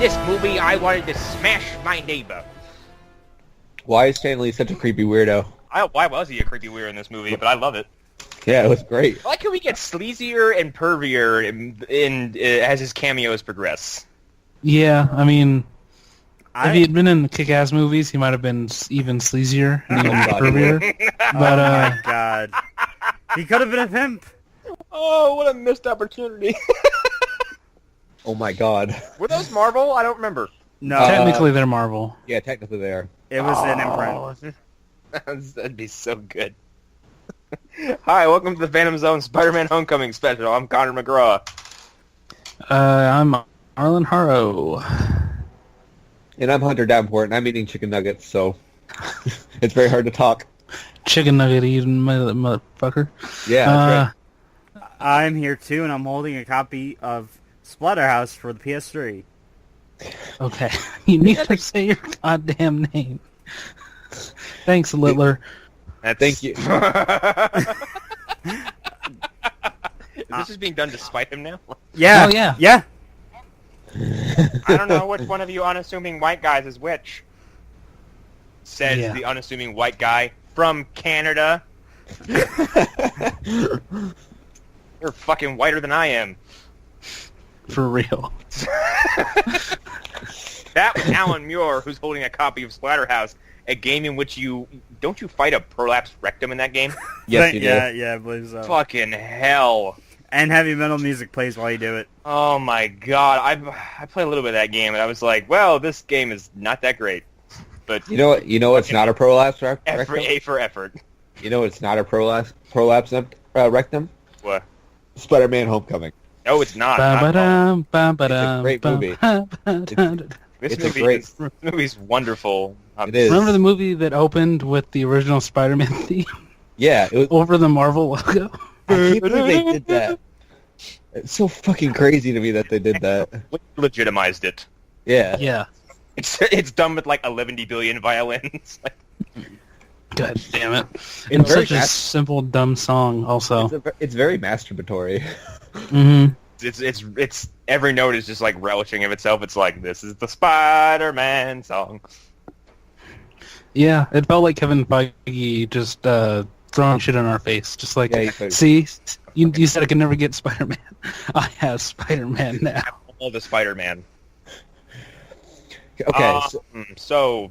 this movie, I wanted to smash my neighbor. Why is Stan Lee such a creepy weirdo? Why was he a creepy weirdo in this movie? But I love it. Yeah, it was great. I like how he gets sleazier and pervier as his cameos progress. Yeah, I mean, if he had been in the Kick-Ass movies, he might have been even sleazier and even pervier. But, Oh my god. He could have been a pimp. Oh, what a missed opportunity. Oh my god. Were those Marvel? I don't remember. No, technically they're Marvel. Yeah, technically they are. it was an imprint. That'd be so good. Hi, welcome to the Phantom Zone Spider-Man Homecoming special. I'm Connor McGraw. I'm Arlen Harrow. And I'm Hunter Davenport, and I'm eating chicken nuggets, so it's very hard to talk. Chicken nugget eating motherfucker. Yeah, that's right. I'm here too, and I'm holding a copy of Splatterhouse for the PS3. Okay, you need to say your goddamn name. Thanks, Littler. Thank you. Is this just being done to spite him now? Yeah, Oh, yeah. yeah. I don't know which one of you unassuming white guys is which. Says Yeah. the unassuming white guy from Canada. You're fucking whiter than I am. For real. That was Alan Muir, who's holding a copy of Splatterhouse, a game in which you fight a prolapsed rectum in that game? Yes, you do. Yeah, I believe so. Fucking hell. And heavy metal music plays while you do it. Oh my god, I played a little bit of that game, and I was like, well, this game is not that great. But You know what? You know what's not a prolapse rectum? A for effort. You know what's not a prolapse rectum? What? Spider-Man: Homecoming. No, it's not. Not at all. Ba-ba-dum, ba-ba-dum, great movie. ba-ba-dum. This It's a great- movie's wonderful. It is. Remember the movie that opened with the original Spider-Man theme Yeah, it was. over the Marvel logo? I can't believe they did that. It's so fucking crazy to me that they did that. We legitimized it. Yeah. Yeah. It's done with like 11 billion violins. God damn it. It's And very such a fast. simple, dumb song, also. It's very masturbatory. Mm-hmm. It's every note is just like relishing of itself. It's like, this is the Spider-Man song. Yeah, it felt like Kevin Feige just throwing shit in our face. Just like, Yeah, he could. see, you said I could never get Spider-Man. I have Spider-Man now. All the Spider-Man. Okay. So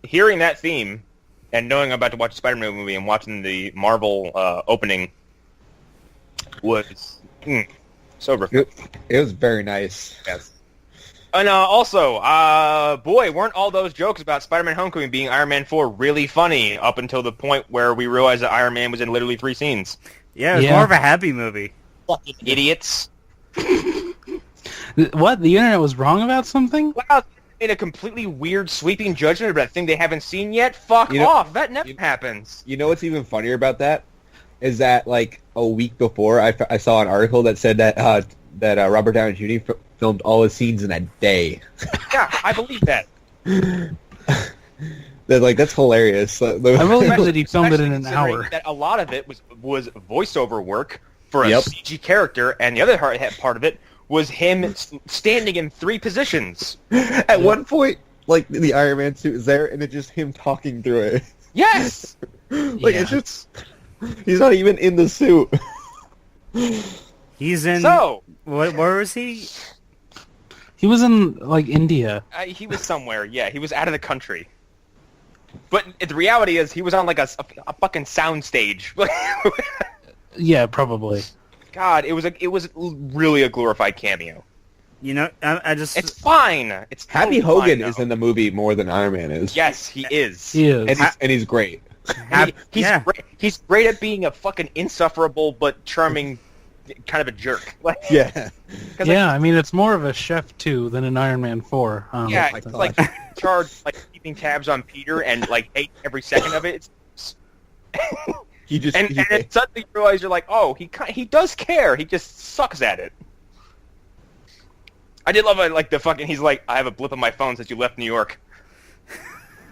hearing that theme, and knowing I'm about to watch a Spider-Man movie and watching the Marvel opening was so refreshing. It was very nice. Yes. And also, boy, weren't all those jokes about Spider-Man Homecoming being Iron Man 4 really funny up until the point where we realized that Iron Man was in literally 3 scenes. Yeah, it was Yeah. more of a happy movie. Fucking idiots. What? The internet was wrong about something? Wow, they made a completely weird sweeping judgment about a thing they haven't seen yet? Fuck You know- off. That never happens. You know what's even funnier about that? Is that like a week before I saw an article that said that Robert Downey Jr. filmed all his scenes in a day. Yeah, I believe that. That's hilarious. I believe that he filmed it in Especially an considering hour. That a lot of it was voiceover work for a Yep. CG character, and the other part of it was him standing in 3 positions. At one point, like the Iron Man suit is there, and it's just him talking through it. Yes! Like Yeah. it's just he's not even in the suit. He's in... So, Where was he? He was in, like, India. he was somewhere, yeah, he was out of the country. But the reality is, he was on like a fucking soundstage. Yeah, probably. God, it was really a glorified cameo. You know, I just... It's fine. It's Happy totally Hogan fine, is though. in the movie more than Iron Man is. Yes, he is. He is. and he's great. He's Yeah. great. He's great at being a fucking insufferable but charming kind of a jerk. Like, Yeah. 'cause, Yeah, I mean, it's more of a Chef 2 than an Iron Man 4. yeah, my it's God. like in charge, like keeping tabs on Peter and like hate every second of it. He just And then suddenly you realize you're like, oh, he does care. He just sucks at it. I did love it, like the fucking. He's like, I have a blip on my phone since you left New York.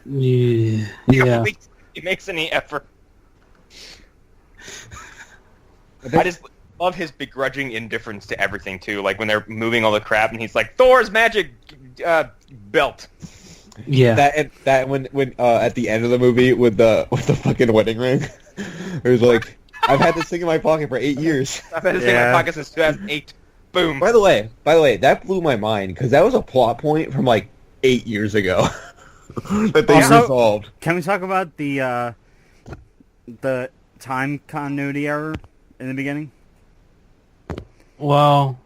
Yeah. Yeah. He makes any effort. I just love his begrudging indifference to everything too. Like when they're moving all the crap, and he's like, "Thor's magic belt." Yeah. That when at the end of the movie with the fucking wedding ring, it was like, I've had this thing in my pocket for 8 years. I've had this thing in my pocket since 2008. Boom. By the way, that blew my mind because that was a plot point from like 8 years ago that they resolved. Can we talk about the time continuity error in the beginning? Well,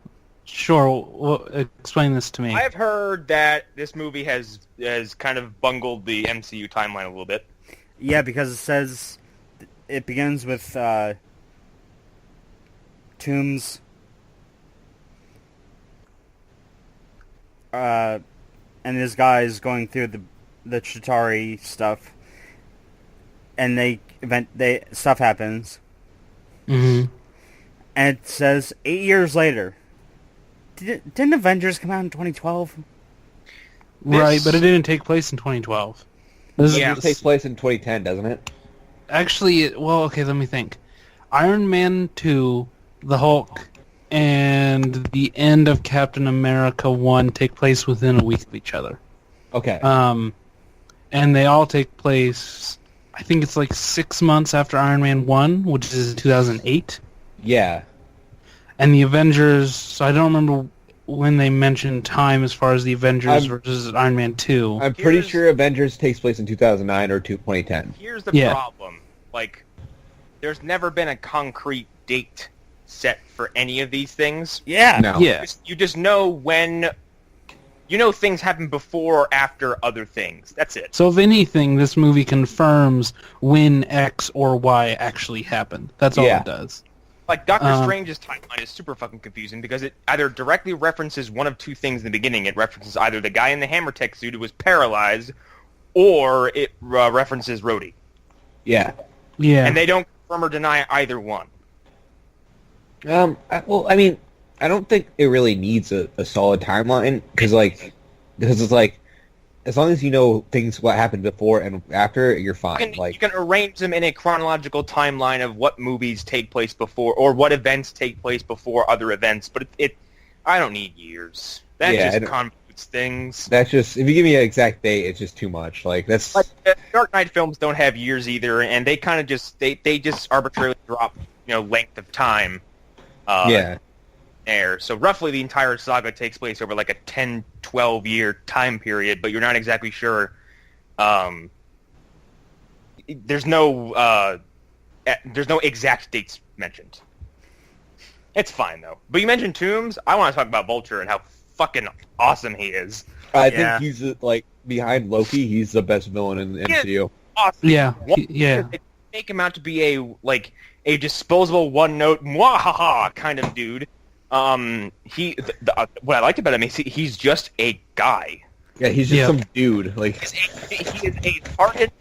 sure. Well, explain this to me. I've heard that this movie has kind of bungled the MCU timeline a little bit. Yeah, because it says it begins with Tombs. And this guy is going through the Chitauri stuff, and stuff happens. Mm-hmm. And it says 8 years later. Didn't Avengers come out in 2012? Right, but it didn't take place in 2012. It takes place in 2010, doesn't it? Actually, okay, let me think. Iron Man 2, The Hulk, and the end of Captain America 1 take place within a week of each other. Okay. And they all take place, I think it's like 6 months after Iron Man 1, which is 2008. Yeah. And the Avengers, so I don't remember when they mentioned time as far as the Avengers versus Iron Man 2. I'm pretty sure Avengers takes place in 2009 or 2010. Here's the problem. Like, there's never been a concrete date set for any of these things. Yeah. No. Yeah. You just know when... You know things happen before or after other things. That's it. So if anything, this movie confirms when X or Y actually happened. That's all it does. Like, Doctor Strange's timeline is super fucking confusing because it either directly references one of two things in the beginning. It references either the guy in the Hammer Tech suit who was paralyzed, or it references Rhodey. Yeah. Yeah. And they don't confirm or deny either one. I don't think it really needs a solid timeline because it's like, as long as you know what happened before and after, you're fine. You can arrange them in a chronological timeline of what movies take place before or what events take place before other events. But I don't need years. That just convolutes things. That's just, if you give me an exact date, it's just too much. Like that's like Dark Knight films don't have years either, and they kind of just they just arbitrarily drop length of time. There. So roughly the entire saga takes place over like a 10, 12 year time period, but you're not exactly sure. There's no exact dates mentioned. It's fine though. But you mentioned Tombs. I want to talk about Vulture and how fucking awesome he is. I think he's behind Loki. He's the best villain in the MCU. Awesome. Yeah. They make him out to be a disposable one note mwahaha kind of dude. What I liked about him is he's just a guy. Yeah, he's just some dude. Like he is a hardened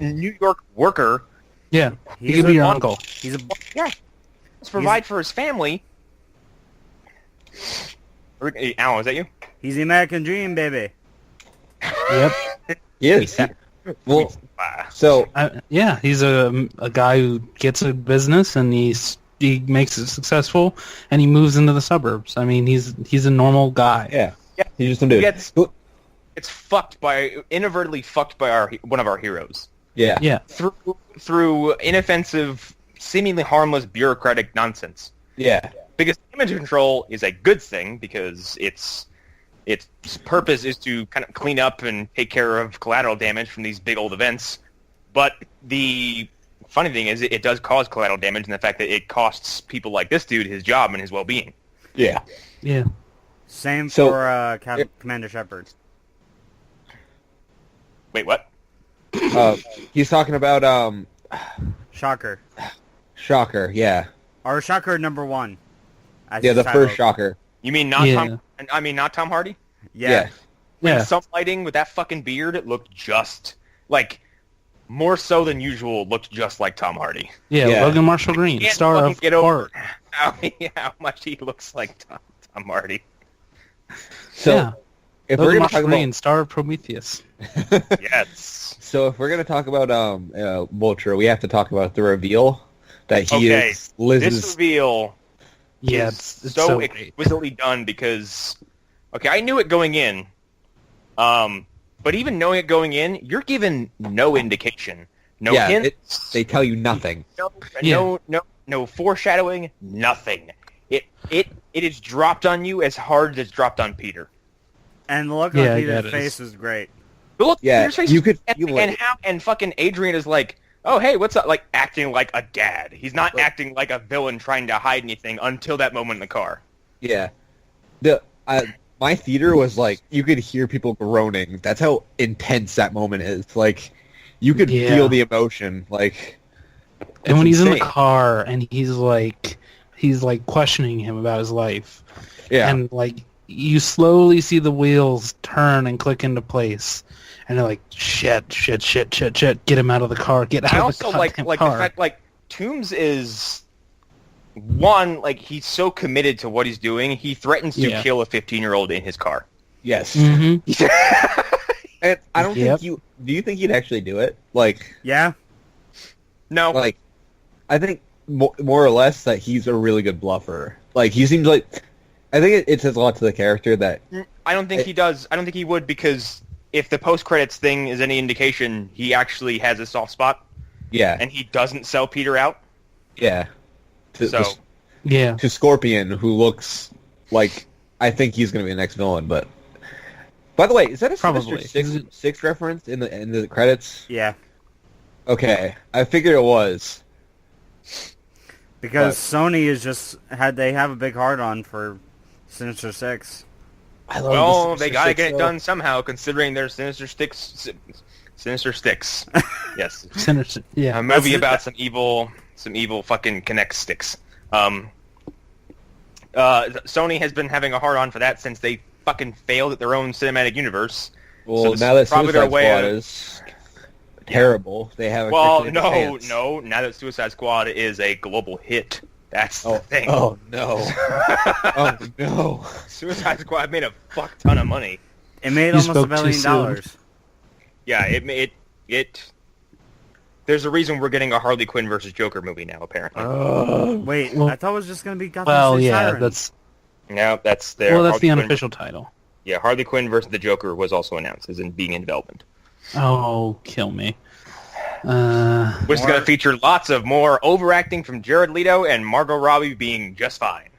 New York worker. Yeah, he could be your uncle. Let's provide for his family. Alan, is that you? He's the American dream, baby. Yep. He is. Yeah. Well, so he's a guy who gets a business and he makes it successful, and he moves into the suburbs. I mean, he's a normal guy. Yeah. He's just some dude. It's inadvertently fucked by one of our heroes. Yeah. Through inoffensive, seemingly harmless bureaucratic nonsense. Yeah. Because damage control is a good thing because its purpose is to kind of clean up and take care of collateral damage from these big old events. But the funny thing is it does cause collateral damage in the fact that it costs people like this dude his job and his well-being. Yeah. Yeah. Same for Commander Shepard. Wait, what? He's talking about Shocker. Shocker, yeah. Or Shocker #1. Yeah, the first Shocker. You mean not Tom? I mean not Tom Hardy? Yeah. Yeah. Some lighting with that fucking beard, it looked just more so than usual. Looked just like Tom Hardy. Yeah. Logan Marshall Green, star of Part. How much he looks like Tom Hardy. So, if Logan we're gonna Marshall talk Green, star of Prometheus. Yes. So if we're gonna talk about Vulture, we have to talk about the reveal that he is Liz's. This reveal Yeah, is it's so so great. exquisitely done because, okay, I knew it going in, but even knowing it going in, you're given no indication, no hints, they tell you nothing. no foreshadowing, nothing. It is dropped on you as hard as it's dropped on Peter. And the look Yeah, on yeah, Peter's it face is. was great. But look, Yeah, Peter's face you could and, feel and it. how and fucking Adrian is like, oh hey, what's up? Like acting like a dad. He's not Right. acting like a villain trying to hide anything until that moment in the car. Yeah. My theater was like, you could hear people groaning. That's how intense that moment is. Like, you could Yeah. feel the emotion. Like, And when he's in the insane. car and he's like questioning him about his life, yeah, and like you slowly see the wheels turn and click into place, and they're like, shit, get him out of the car, get out I of also the like goddamn the car. fact like Toombs is one, like he's so committed to what he's doing, he threatens to Yeah. kill a 15-year-old in his car. yes. Mhm. And I don't Yep. think do you think he'd actually do it? Like, Yeah. No, like, I think more or less that he's a really good bluffer. Like, he seems like, I think it says a lot to the character that, I don't think he does. I don't think he would, because if the post-credits thing is any indication, he actually has a soft spot, yeah, and he doesn't sell Peter out. yeah. So Yeah. To Scorpion, who looks like, I think he's going to be the next villain, but... By the way, is that a Probably. Sinister Six reference in the credits? Yeah. Okay, I figured it was. Because Sony is just they have a big hard on for Sinister Six. I love well, the they gotta Sinister get Six, it though. done somehow, considering their Sinister Sticks. Yes, Sinister. Yeah. a movie That's- about some evil fucking Connect sticks. Sony has been having a hard on for that since they fucking failed at their own cinematic universe. Well, So this now that is probably their Suicide way Squad of- is terrible, they have Well, officially no, advanced. no. Now that Suicide Squad is a global hit, that's the thing. Oh no! Oh no! Suicide Squad made a fuck ton of money. It made You almost $1 spoke too billion soon. dollars. Yeah, it. There's a reason we're getting a Harley Quinn versus Joker movie now, apparently. Wait, Well- I thought it was just gonna be Gotham Well, City yeah, Sirens. that's No, that's their. well, that's Harley the Quinn- unofficial title. Yeah, Harley Quinn versus the Joker was also announced as in being in development, Oh, kill me. which is going to feature lots of more overacting from Jared Leto and Margot Robbie being just fine.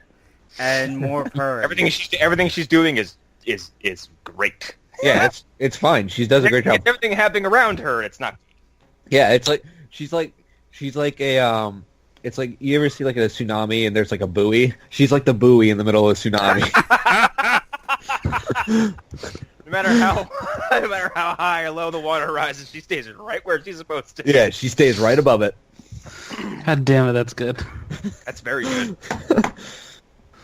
and more purring. Everything she's doing is great. Yeah, it's fine. She does a great job. Everything happening around her, it's not. Yeah, it's like she's like a It's like you ever see like a tsunami and there's like a buoy. She's like the buoy in the middle of a tsunami. No matter how no matter how high or low the water rises, she stays right where she's supposed to. Yeah, she stays right above it. God damn it, that's good. That's very good.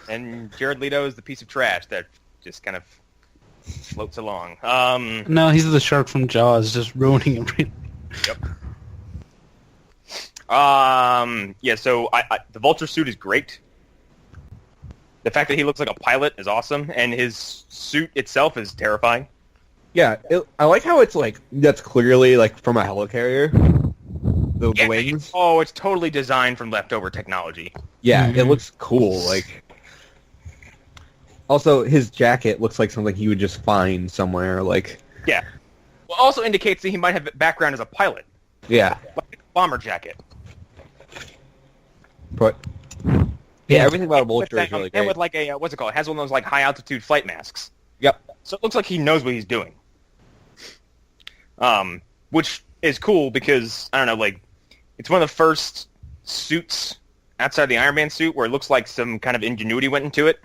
And Jared Leto is the piece of trash that just kind of floats along. No, he's the shark from Jaws, just ruining everything. Yep. Yeah, so the Vulture suit is great. The fact that he looks like a pilot is awesome, and his suit itself is terrifying. Yeah, I like how it's like that's clearly like from a helicarrier. The Yeah, wings. Oh, it's totally designed from leftover technology. Yeah, it Mhm. looks cool. Like, also his jacket looks like something he would just find somewhere. Like, Yeah. Well, also indicates that he might have a background as a pilot, yeah, like a bomber jacket. but yeah, everything about Vulture is really and great. with like a what's it called? It has one of those like high altitude flight masks. Yep. So it looks like he knows what he's doing. Which is cool because I don't know, like it's one of the first suits outside the Iron Man suit where it looks like some kind of ingenuity went into it.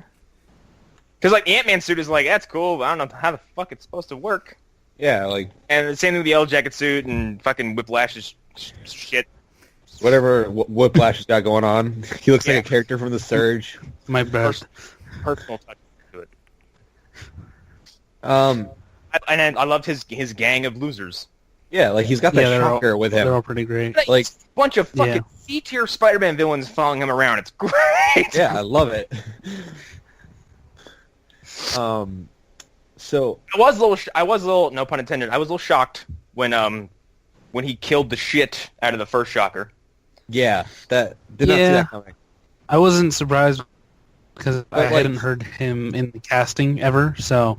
Because like the Ant-Man suit is like that's cool, but I don't know how the fuck it's supposed to work. Yeah, like And the same thing with the Yellow Jacket suit and fucking Whiplash's shit. whatever Whiplash has got going on. He looks Yeah. like a character from The Surge. My bad. Personal touch to it. Um, And I loved his gang of losers. yeah, like he's got that shocker with They're him. all pretty great. Like, Bunch of fucking Yeah. C-tier Spider-Man villains following him around. It's great. yeah, I love it. So I was a little, no pun intended. I was a little shocked when he killed the shit out of the first Shocker. yeah, that did not see Yeah. that coming. I wasn't surprised because I But, like- hadn't heard him in the casting ever, so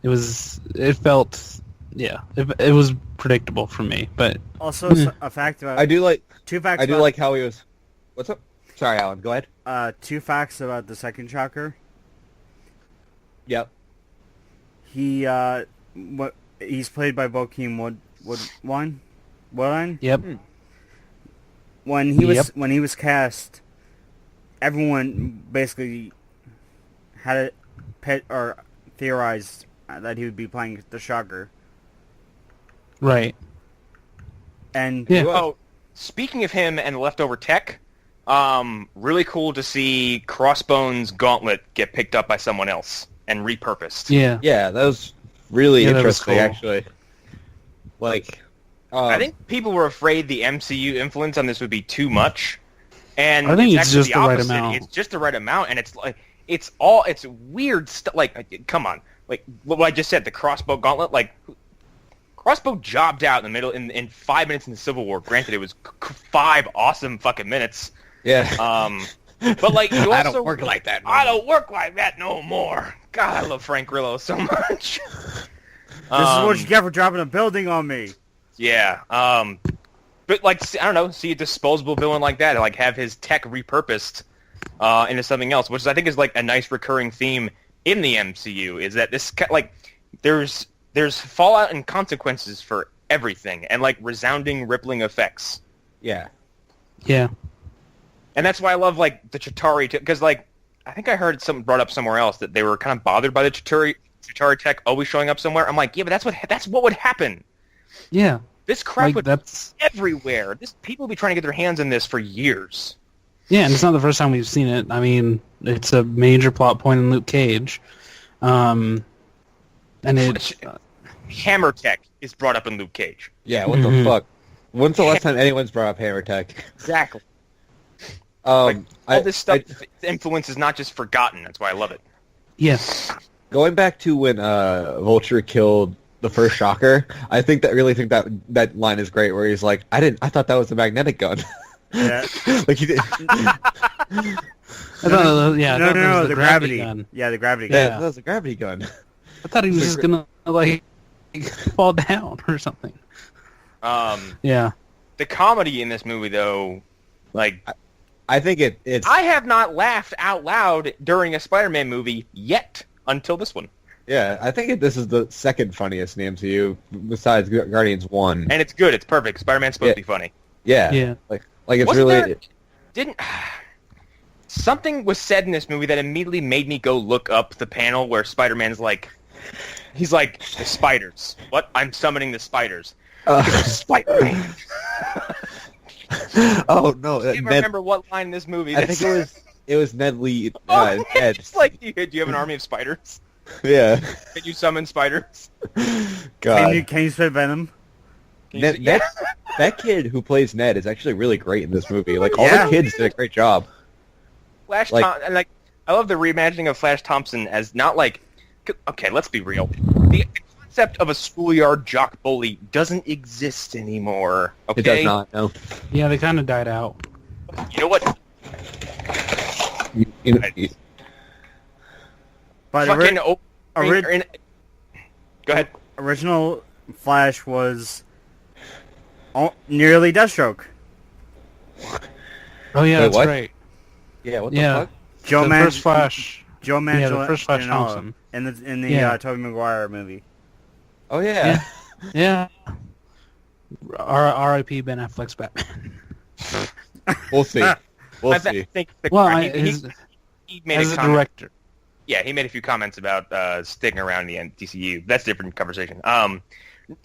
it felt, yeah, it was predictable for me. But Also, a fact about I do like two facts. I do about, like how he was. What's up? Sorry, Alan. Go ahead. 2 facts about the second Shocker. Yep. He's played by Bokeem Woodline. yep, When he was cast, everyone basically had a pet or theorized that he would be playing the Shocker. right, And yeah. Oh, speaking of him and leftover tech, really cool to see Crossbones' gauntlet get picked up by someone else and repurposed. Yeah, Yeah, that was really Yeah, that was interesting, cool. actually. Like, I think people were afraid the MCU influence on this would be too much, and I think it's actually just the right opposite. amount. It's just the right amount, and it's like it's weird stuff. Like, come on, like what I just said, the crossbow gauntlet, like. Crossbow jobbed out in the middle in 5 minutes in the Civil War. Granted, it was 5 awesome fucking minutes. yeah. But like, you also, I don't work like that no I more. don't work like that no more. God, I love Frank Grillo so much. this is what you get for dropping a building on me. Yeah. But like, I don't know, see a disposable villain like that, and like have his tech repurposed into something else, which I think is like a nice recurring theme in the MCU. Is that this like there's fallout and consequences for everything, and like resounding, rippling effects. Yeah. yeah. And that's why I love like the Chitauri, because like I think I heard someone brought up somewhere else that they were kind of bothered by the Chitauri tech always showing up somewhere. I'm like, yeah, but that's what would happen. Yeah, This crap like would that's be everywhere. People would be trying to get their hands on this for years. yeah, and it's not the first time we've seen it. I mean, it's a major plot point in Luke Cage, and it Hammer tech is brought up in Luke Cage. Yeah, what the Mhm. fuck? When's the last time anyone's brought up Hammer Tech? Exactly. All I, this stuff, the influence is not just forgotten. That's why I love it. yeah, going back to when Vulture killed the first Shocker, I think that line is great where he's like, I thought that was a magnetic gun. Yeah. Like he did. I thought, yeah, I thought that was the gravity gravity gun. Yeah, the gravity Yeah, gun. that was a gravity gun. I thought he was It's just a gonna like fall down or something. Yeah, The comedy in this movie, though, like I think it's I have not laughed out loud during a Spider-Man movie yet until this one, yeah. I think this is the second funniest in the MCU besides Guardians 1. and it's good. It's perfect. Spider-Man's supposed to be funny. Yeah, yeah. like it's Wasn't really there- Didn't something was said in this movie that immediately made me go look up the panel where Spider-Man's like, he's like, the spiders. What? I'm summoning the spiders. Spider-Man. oh no, I can't Ned, remember what line in this movie. I think it was Ned Lee. Oh, Ned. it's like, do you have an army of spiders? Yeah, Can you summon spiders? God. Can you spit venom? Can you Ned, that kid who plays Ned is actually really great in this movie. Like all Yeah. the kids did a great job. Flash Like- and like I love the reimagining of Flash Thompson as not like, okay, let's be real. The concept of a schoolyard jock bully doesn't exist anymore. Okay, It does not. No. Yeah, they kind of died out. You know what? But Fucking go ahead. original Flash was nearly Deathstroke. Oh yeah, Wait, that's what? right. Yeah. What Yeah. the fuck? Joe the Man- first Flash. Joe Yeah, Manganiello the first Flash Thompson. in the Yeah. Tobey Maguire movie. Oh yeah. Yeah. R.I.P. Ben Affleck's Batman. We'll see. We'll I see. think the, Well, he made as a a comment. director. Yeah, he made a few comments about sticking around in the DCU. That's a different conversation.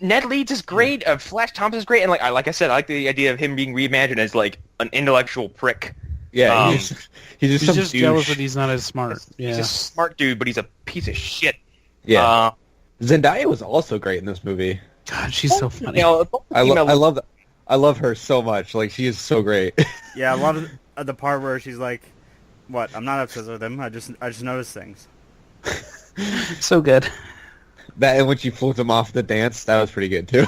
Ned Leeds is great. Flash Thompson is great, and like I said, I like the idea of him being reimagined as like an intellectual prick. Yeah. Um, he's just He's some just douche. jealous that he's not as smart. He's Yeah. a smart dude, but he's a piece of shit. Yeah. Zendaya was also great in this movie. God, she's so funny. You know, I love her so much. Like she is so great. Yeah, a lot of the part where she's like, "What? I'm not obsessed with him. I just notice things." So good. That and when she flipped him off the dance, that was pretty good too.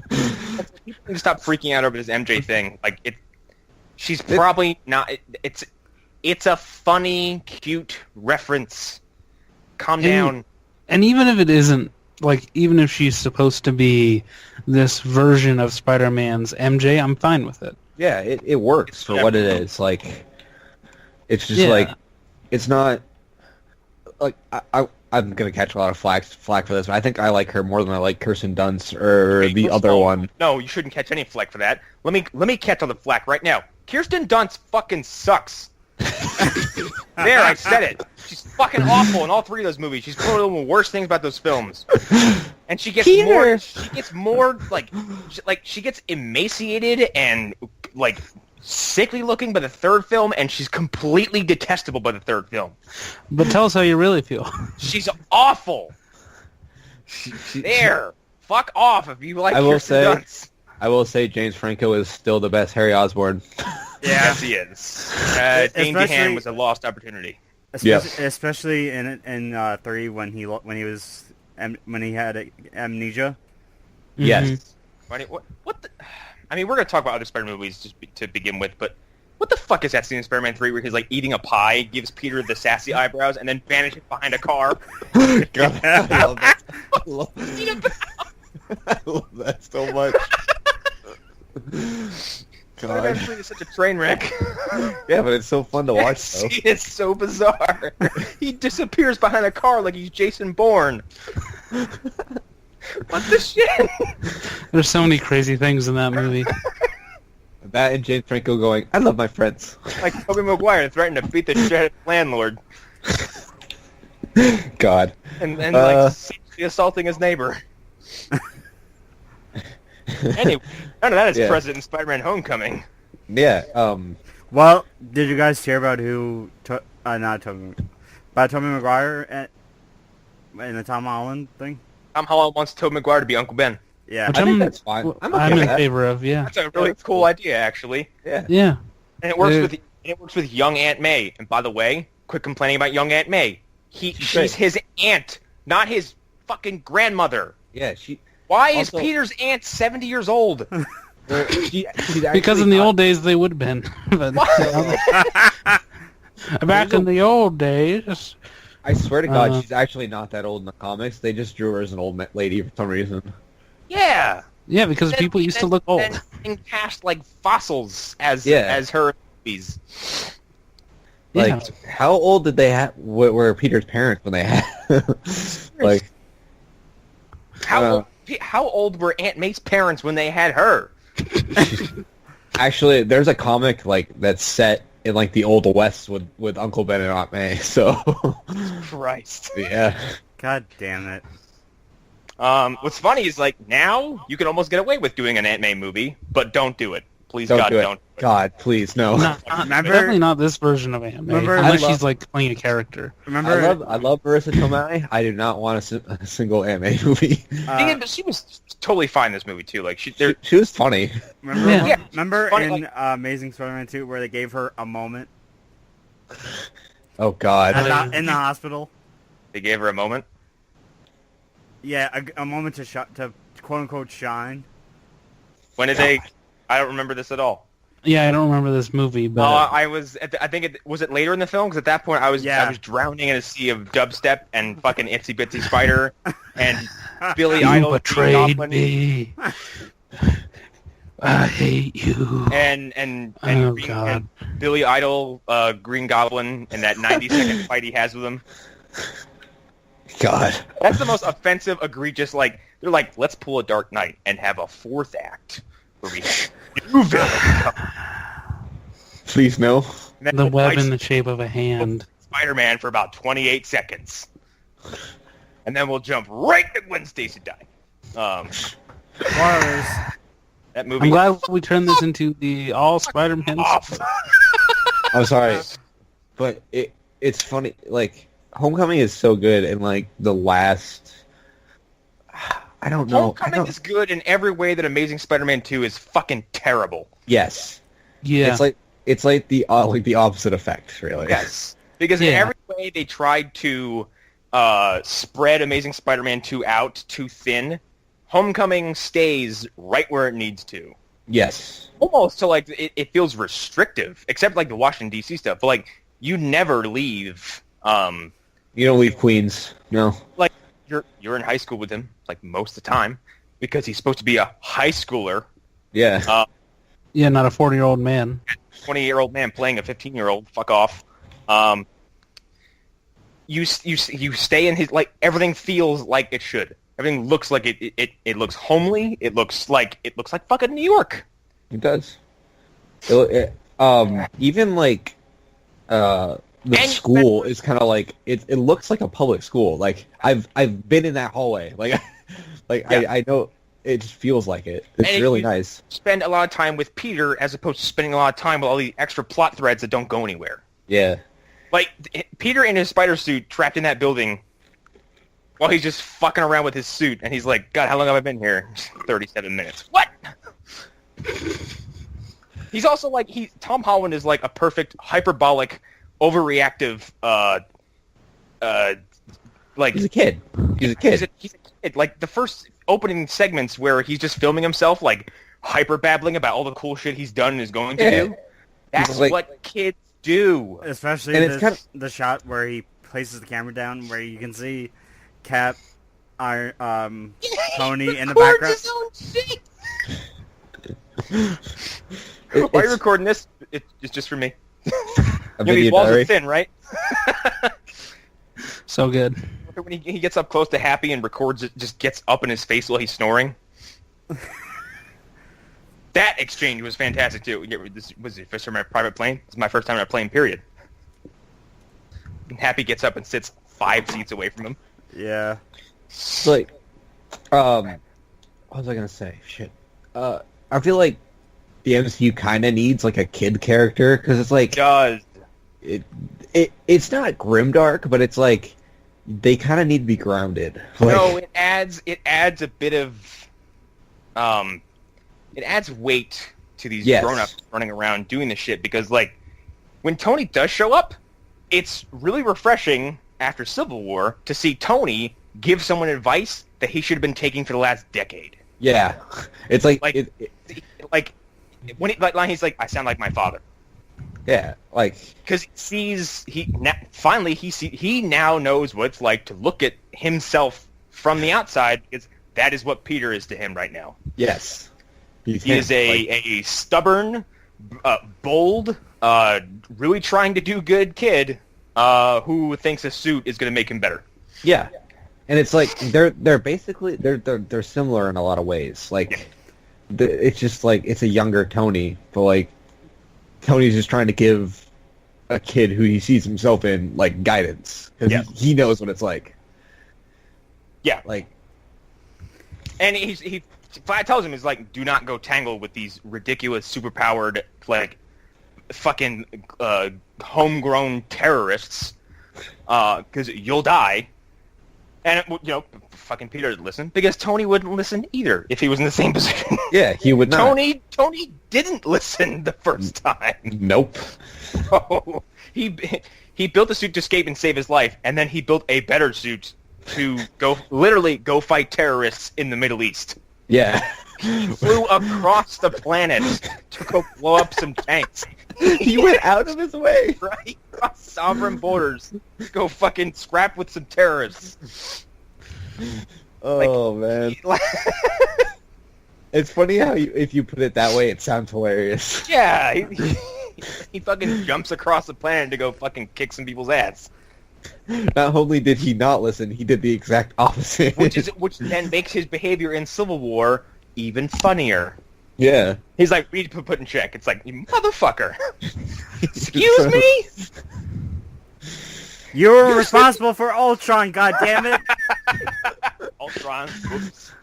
people need to stop freaking out over this MJ thing. Like she's probably not. It's a funny, cute reference. Calm down. And even if it isn't, like, even if she's supposed to be this version of Spider-Man's MJ, I'm fine with it. Yeah, it works for what it is. Like, it's just like, it's not like I'm gonna catch a lot of flack for this, but I think I like her more than I like Kirsten Dunst or the other one. No, you shouldn't catch any flack for that. Let me catch all the flack right now. Kirsten Dunst fucking sucks. There, I said it. She's fucking awful in all three of those movies. She's one of the worst things about those films. And she gets more like she gets emaciated and like sickly looking by the third film, and she's completely detestable by the third film. But tell us how you really feel. She's awful. Fuck off if you like Kirsten Dunst. I will say James Franco is still the best Harry Osborn. Yes, he is. Dane DeHaan was a lost opportunity. Especially in 3 when he had amnesia. Yes. What the, I mean, we're gonna talk about other Spider-Man movies just to begin with, but what the fuck is that scene in Spider-Man 3 where he's like eating a pie, gives Peter the sassy eyebrows, and then vanishes behind a car? God, I love that. I love that so much. Spider-Man 3 is such a train wreck. Yeah, but it's so fun to watch, though. It's so bizarre. He disappears behind a car like he's Jason Bourne. What the shit? There's so many crazy things in that movie. That and James Franco going, I love my friends. Like Tobey Maguire threatened to beat the shit out of the landlord. God. And like sexually assaulting his neighbor. Anyway, none of that is present in Spider-Man Homecoming. Yeah. Well, did you guys hear about who? Not Tobey, about Tobey Maguire in the Tom Holland thing? Tom Holland wants Tobey Maguire to be Uncle Ben. Yeah, Which I think that's fine. I'm okay in favor of. Yeah, That's a really cool idea, actually. Yeah. yeah. And it works with young Aunt May. And by the way, quit complaining about young Aunt May. She's his aunt, not his fucking grandmother. Yeah, Why is Peter's aunt 70 years old? Because in the old days they would have been. But, back in the old days. I swear to God, she's actually not that old in the comics. They just drew her as an old lady for some reason. Yeah. Yeah, because people used to look old. And cast like fossils as her movies. Like, how old did they have? Were Peter's parents when they had? Like, how old were Aunt May's parents when they had her? Actually, there's a comic like that's set in like the Old West with Uncle Ben and Aunt May. So, Christ. Yeah. God damn it. What's funny is like now you can almost get away with doing an Aunt May movie, but don't do it. Please, don't God, do it. don't. God, please, no. Definitely not this version of Aunt May. Unless she's like playing a character. I love Marissa Tomei. I do not want a single Aunt May movie. But she was totally fine in this movie too. Like she was funny. Remember in Amazing Spider-Man 2 where they gave her a moment? Oh God! In the hospital. They gave her a moment. Yeah, a moment to quote unquote shine. When did they? I don't remember this at all. Yeah, I don't remember this movie, but I was. I think it was it later in the film because at that point I was drowning in a sea of dubstep and fucking Itsy Bitsy Spider and Billy Idol. You betrayed me. I hate you. And God. Billy Idol, Green Goblin, and that 90-second fight he has with him. God. That's the most offensive, egregious. Like they're like, let's pull a Dark Knight and have a fourth act where we have new villain. Please no. The web in the shape of a hand. Spider-Man for about 28 seconds, and then we'll jump right to Gwen Stacy dying. Spoilers. That movie. I'm glad we turned this into the all Spider-Man. I'm sorry, but it's funny. Like Homecoming is so good, and like the last, I don't know. Homecoming is good in every way that Amazing Spider-Man 2 is fucking terrible. Yes. Yeah. It's like the opposite effect, really. Yes. Because in every way they tried to spread Amazing Spider-Man 2 out too thin, Homecoming stays right where it needs to. Yes. Almost to like it feels restrictive, except like the Washington D.C. stuff. But like you never leave. You don't leave Queens, no. Like you're in high school with him, like most of the time, because he's supposed to be a high schooler. Yeah. Yeah, not a 40-year-old man. 20-year-old man playing a 15-year-old. Fuck off. You stay in his, like, everything feels like it should. Everything looks like it looks homely. It looks like fucking New York. It does. Even like the school is kind of like it looks like a public school. Like I've been in that hallway. Like I know it just feels like it. It's really nice. Spend a lot of time with Peter as opposed to spending a lot of time with all the extra plot threads that don't go anywhere. Yeah. Like Peter in his spider suit trapped in that building while he's just fucking around with his suit, and he's like, God, how long have I been here? 37 minutes. What? He's also like, Tom Holland is like a perfect, hyperbolic, overreactive, like... He's a kid. He's a kid. He's a kid. Like, the first opening segments where he's just filming himself, like, hyper-babbling about all the cool shit he's done and is going to do. That's like, what kids do. Especially the shot where he places the camera down, where you can see Cap, Tony in the background. His own shit. Why are you recording this? It's just for me. These walls are thin, right? So good. When he gets up close to Happy and records it, just gets up in his face while he's snoring. That exchange was fantastic too. This was the first time on a private plane. It's my first time on a plane, period. And Happy gets up and sits 5 seats away from him. Yeah. Like, what was I gonna say? Shit. I feel like the MCU kind of needs like a kid character because it's like it's not grimdark, but it's like they kind of need to be grounded. Like, no, it adds a bit of it adds weight to these grown-ups running around doing this shit because like when Tony does show up, it's really refreshing after Civil War to see Tony give someone advice that he should have been taking for the last decade. Yeah, it's like when he's like, I sound like my father. Yeah, like because he now knows what it's like to look at himself from the outside. Because that is what Peter is to him right now. Yes, he is a stubborn, bold, really trying to do good kid who thinks a suit is going to make him better. Yeah, and it's like they're basically they're similar in a lot of ways. Like it's just like it's a younger Tony, but like Tony's just trying to give a kid who he sees himself in like guidance because he knows what it's like. Yeah, like, and he flat tells him is like, do not go tangle with these ridiculous, superpowered like fucking homegrown terrorists because you'll die. And, fucking Peter didn't listen, because Tony wouldn't listen either if he was in the same position. Yeah, he would not. Tony didn't listen the first time. Nope. So, he built a suit to escape and save his life, and then he built a better suit to go fight terrorists in the Middle East. Yeah. He flew across the planet to go blow up some tanks. He went out of his way. Right? Across sovereign borders to go fucking scrap with some terrorists. Oh, man. It's funny how if you put it that way, it sounds hilarious. Yeah. He fucking jumps across the planet to go fucking kick some people's ass. Not only did he not listen, he did the exact opposite. Which then makes his behavior in Civil War even funnier. Yeah. He's like, we need to put in check. It's like, you motherfucker. Excuse me? You're responsible for Ultron, goddammit. Ultron. Whoops.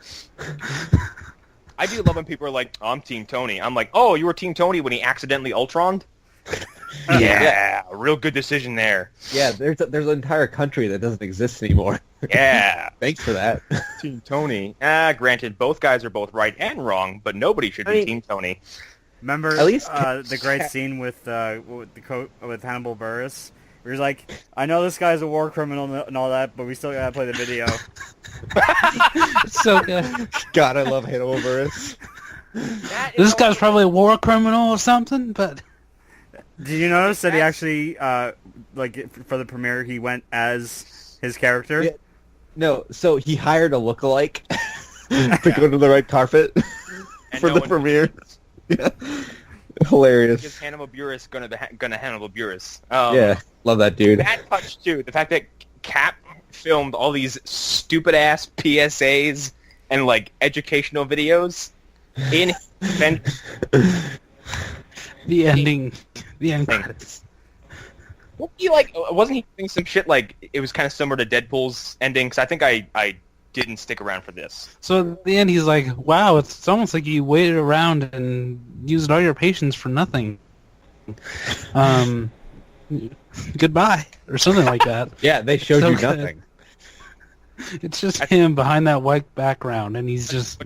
I do love when people are like, oh, I'm Team Tony. I'm like, oh, you were Team Tony when he accidentally Ultroned? Yeah, real good decision there. Yeah, there's an entire country that doesn't exist anymore. Yeah. Thanks for that. Team Tony. Granted, both guys are both right and wrong, but nobody should be Team Tony. Remember at least the great scene with Hannibal Buress? Where he's like, I know this guy's a war criminal and all that, but we still gotta play the video. So good. God, I love Hannibal Buress. This guy's probably a war criminal or something, but... Did you notice that he actually for the premiere, he went as his character. Yeah. No, so he hired a lookalike to go to the red carpet for the premiere. Yeah. Hilarious. Is Hannibal Buress gonna Hannibal Buress? Yeah, love that dude. That touch too. The fact that Cap filmed all these stupid ass PSAs and like educational videos in the ending credits. Wasn't he doing some shit like it was kind of similar to Deadpool's ending? Because I think I didn't stick around for this. So at the end, he's like, "Wow, it's almost like you waited around and used all your patience for nothing." Goodbye, or something like that. Yeah, they showed you nothing. It's just him behind that white background, and he's just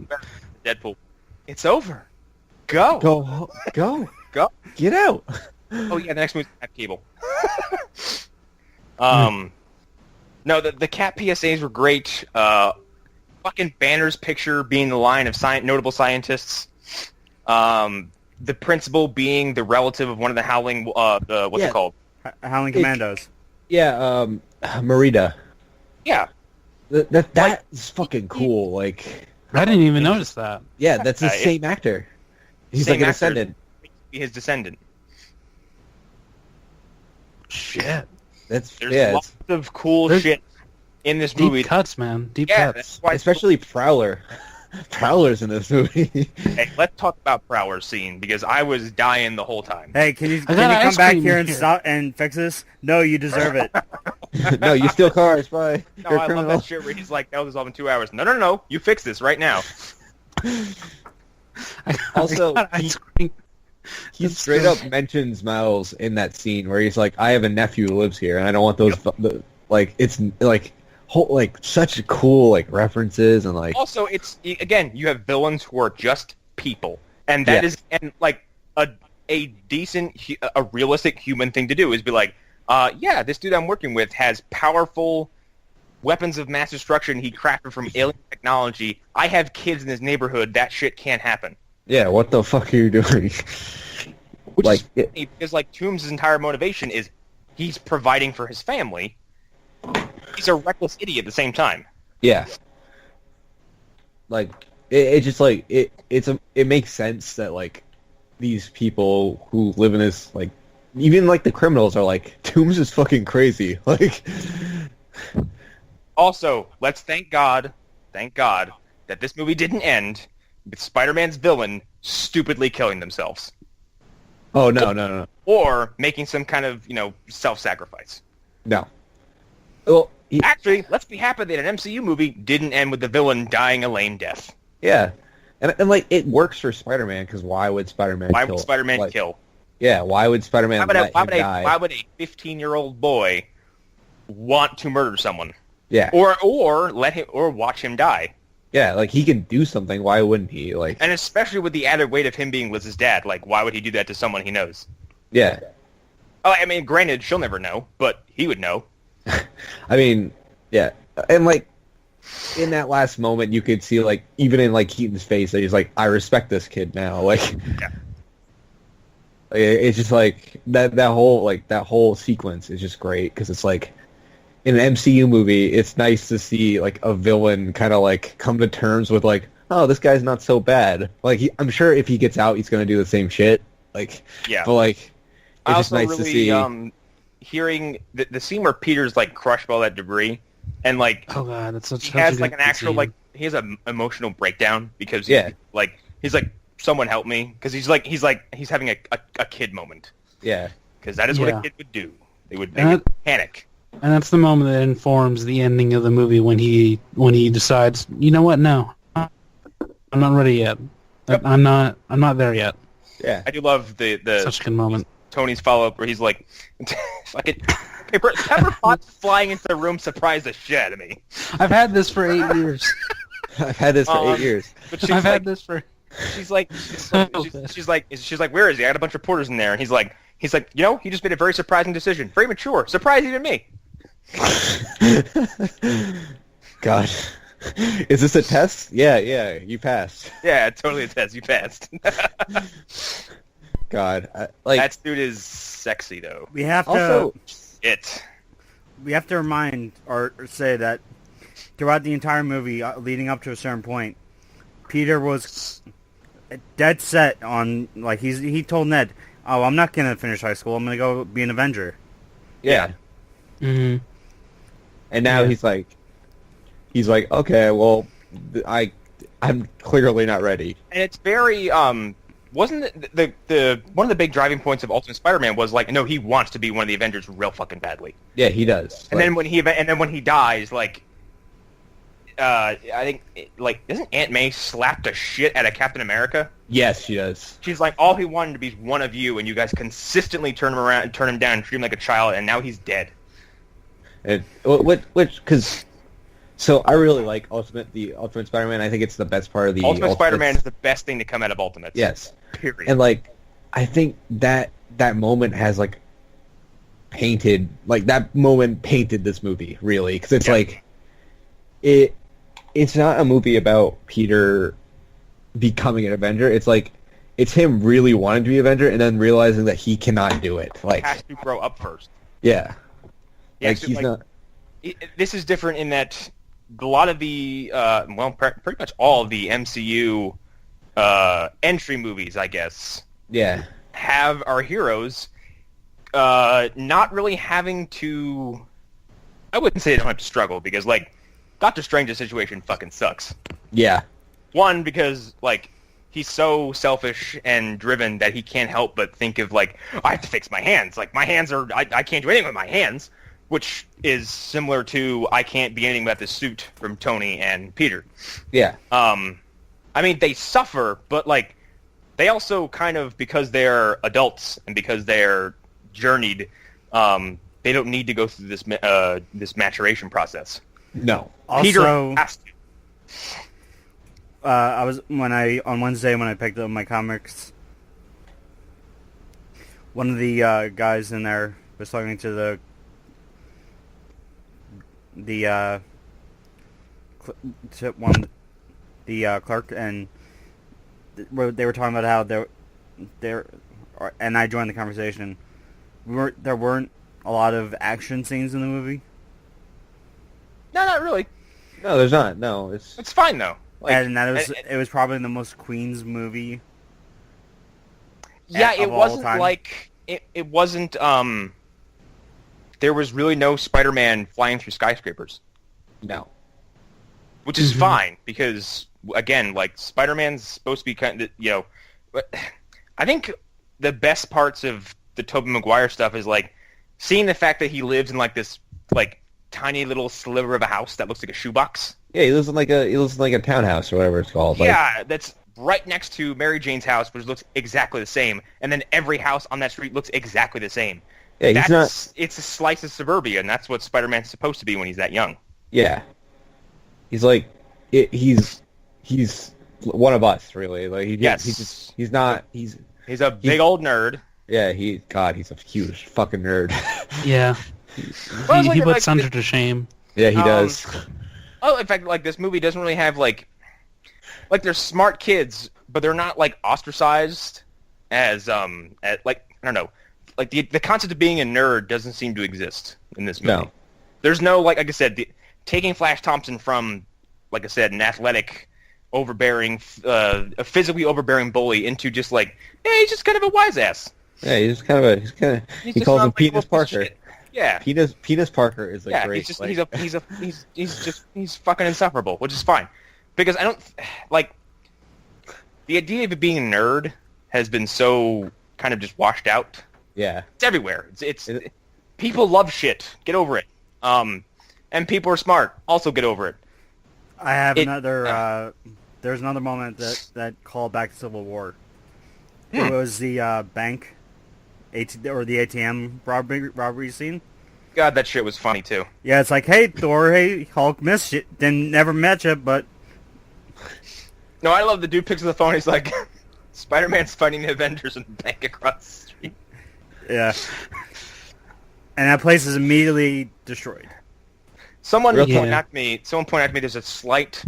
Deadpool. It's over. Go. Go. Get out. Oh yeah, the next movie's Cat Cable. No, the Cat PSAs were great. Fucking Banner's picture being the line of notable scientists. The principal being the relative of one of the Howling. What's it called? Howling Commandos. Yeah, Marita. Yeah. That is fucking cool. Like, I didn't even notice that. Yeah, that's the same actor. He's like a descendant. His descendant. Shit. There's lots of cool shit in this movie. Deep cuts, man. Deep cuts. Especially Prowler. Prowler's in this movie. Hey, let's talk about Prowler's scene because I was dying the whole time. Hey, can you come back here and stop and fix this? No, you deserve it. No, you steal cars. Bye. No, I love that shit where he's like, "That'll dissolve in 2 hours." No. You fix this right now. Also, he straight up mentions Miles in that scene where he's like, "I have a nephew who lives here, and I don't want those." It's such cool references and like. Also, it's again, you have villains who are just people, and that is a decent, a realistic human thing to do is be like, this dude I'm working with has powerful weapons of mass destruction he crafted from alien technology. I have kids in this neighborhood. That shit can't happen. Yeah, what the fuck are you doing? Which is funny because Toombs' entire motivation is he's providing for his family. He's a reckless idiot at the same time. Yeah. It makes sense that these people who live in this even the criminals are like, Toombs is fucking crazy. Also, let's thank God that this movie didn't end with Spider-Man's villain stupidly killing themselves. Oh, no. Or making some kind of, self-sacrifice. No. Well, actually, let's be happy that an MCU movie didn't end with the villain dying a lame death. Yeah. And it works for Spider-Man, because why would Spider-Man kill? Why would Spider-Man kill? Yeah, why would Spider-Man let him die? Why would a 15-year-old boy want to murder someone? Yeah. Or watch him die. Yeah, he can do something. Why wouldn't he? And especially with the added weight of him being Liz's dad, why would he do that to someone he knows? Yeah. Oh, I mean, granted, she'll never know, but he would know. I mean, yeah. And, in that last moment, you could see, even in, Keaton's face, that he's like, I respect this kid now. Yeah. It's just, that whole sequence is just great, because it's, in an MCU movie, it's nice to see, a villain kind of, come to terms with, oh, this guy's not so bad. I'm sure if he gets out, he's going to do the same shit. Yeah. But, it's I just nice really, to see... hearing the scene where Peter's crushed by all that debris, and oh god, that's such. He has an actual he has an emotional breakdown because he's like someone help me because he's having a kid moment. Yeah, because that is what a kid would do. They would panic. And that's the moment that informs the ending of the movie when he decides, you know what? No, I'm not ready yet. Yep. I'm not there yet. Yeah, I do love the such a good moment. Tony's follow-up where he's like, fucking Pepper Potts flying into the room surprised the shit out of me. I've had this for 8 years. I've had this for 8 years. But I've had this for... She's like, where is he? I got a bunch of reporters in there. And he's like, he just made a very surprising decision. Very mature. Surprised even me. God. Is this a test? Yeah, you passed. Yeah, totally a test. You passed. God, that dude is sexy though. We have to it. We have to remind or say that throughout the entire movie, leading up to a certain point, Peter was dead set on, like, he told Ned, "Oh, I'm not gonna finish high school. I'm gonna go be an Avenger." Yeah. Mm-hmm. And now he's like, okay, well, I'm clearly not ready. And it's very wasn't the one of the big driving points of Ultimate Spider-Man was like, no, he wants to be one of the Avengers real fucking badly. Yeah, he does. And then when he dies, like, I think, like, doesn't Aunt May slap the shit out of Captain America? Yes, she does. She's like, all he wanted to be one of you, and you guys consistently turn him around and turn him down and treat him like a child, and now he's dead. And so I really like the Ultimate Spider-Man. I think it's the best part of the Ultimate Spider-Man is the best thing to come out of Ultimates. Yes. Period. And like, I think that moment has like painted this movie really, because it's like it's not a movie about Peter becoming an Avenger. It's like it's him really wanting to be an Avenger and then realizing that he cannot do it. Like, he has to grow up first. Yeah. Yeah, like so, he's like, not. This is different in that a lot of the pretty much all of the MCU entry movies, I guess, have our heroes not really having to. I wouldn't say they don't have to struggle, because, like, Doctor Strange's situation fucking sucks. Yeah. One, because, like, he's so selfish and driven that he can't help but think of, like, I have to fix my hands. Like, my hands are, I can't do anything with my hands, which is similar to I can't be anything without this suit from Tony and Peter. Yeah. I mean, they suffer, but, like, they also kind of, because they're adults and because they're journeyed, they don't need to go through this maturation process. No. Also, Peter has to. on Wednesday when I picked up my comics, one of the guys in there was talking to the clerk, and they were talking about how and I joined the conversation. There weren't a lot of action scenes in the movie. No, not really. No, there's not. No, It's fine, though. Like, And that it was probably the most Queens movie. Yeah, of it all wasn't time. like it wasn't. There was really no Spider-Man flying through skyscrapers, no. which is fine because, again, like, Spider-Man's supposed to be kind of, you know. But I think the best parts of the Tobey Maguire stuff is, like, seeing the fact that he lives in, like, this, like, tiny little sliver of a house that looks like a shoebox. Yeah, he lives in like a townhouse or whatever it's called. Like, Yeah, that's right next to Mary Jane's house, which looks exactly the same, and then every house on that street looks exactly the same. Yeah, he's not. It's a slice of suburbia, and that's what Spider-Man's supposed to be when he's that young. Yeah, he's like he's one of us, really. Like he's not. He's a big old nerd. Yeah, he's a huge fucking nerd. Yeah. Well, he like, puts Sandra to shame. Yeah, he does. Oh, in fact, like, this movie doesn't really have, like they're smart kids, but they're not, like, ostracized as like, I don't know, like, the concept of being a nerd doesn't seem to exist in this movie. No. There's no, like I said, taking Flash Thompson from, like I said, an athletic, overbearing, a physically overbearing bully into just, like, hey, he's just kind of a wise ass. Yeah, he calls him Penis Parker. Yeah, Penis Parker is like great. He's fucking insufferable, which is fine, because I don't like the idea of it being a nerd has been so kind of just washed out. Yeah, it's everywhere. It's people love shit. Get over it. And people are smart. Also, get over it. I have another. There's another moment that called back to Civil War. It was the bank. Or the ATM robbery scene. God, that shit was funny too. Yeah, it's like, hey Thor, hey Hulk, missed it. Never met you, but no, I love the dude picks up the phone. He's like, Spider-Man's fighting the Avengers in the bank across the street. Yeah, and that place is immediately destroyed. Someone pointed out to me. There's a slight.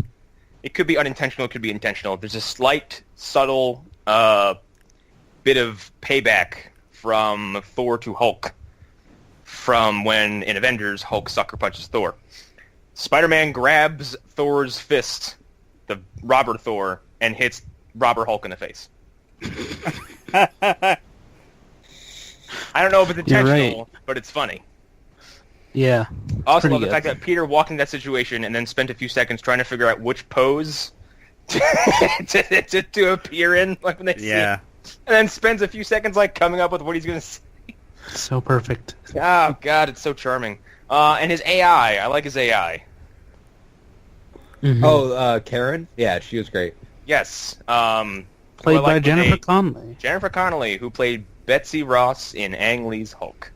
It could be unintentional. It could be intentional. There's a slight, subtle bit of payback from Thor to Hulk from when in Avengers Hulk sucker punches Thor. Spider-Man grabs Thor's fist, the robber Thor, and hits robber Hulk in the face. I don't know if it's intentional, but it's funny. Yeah. I also love the fact that Peter walked into that situation and then spent a few seconds trying to figure out which pose to appear in, like when they see it. And then spends a few seconds like coming up with what he's going to say. So perfect. Oh, God, it's so charming. And his AI. I like his AI. Mm-hmm. Oh, Karen? Yeah, she was great. Yes. Played by Jennifer Connelly. Jennifer Connelly, who played Betsy Ross in Ang Lee's Hulk.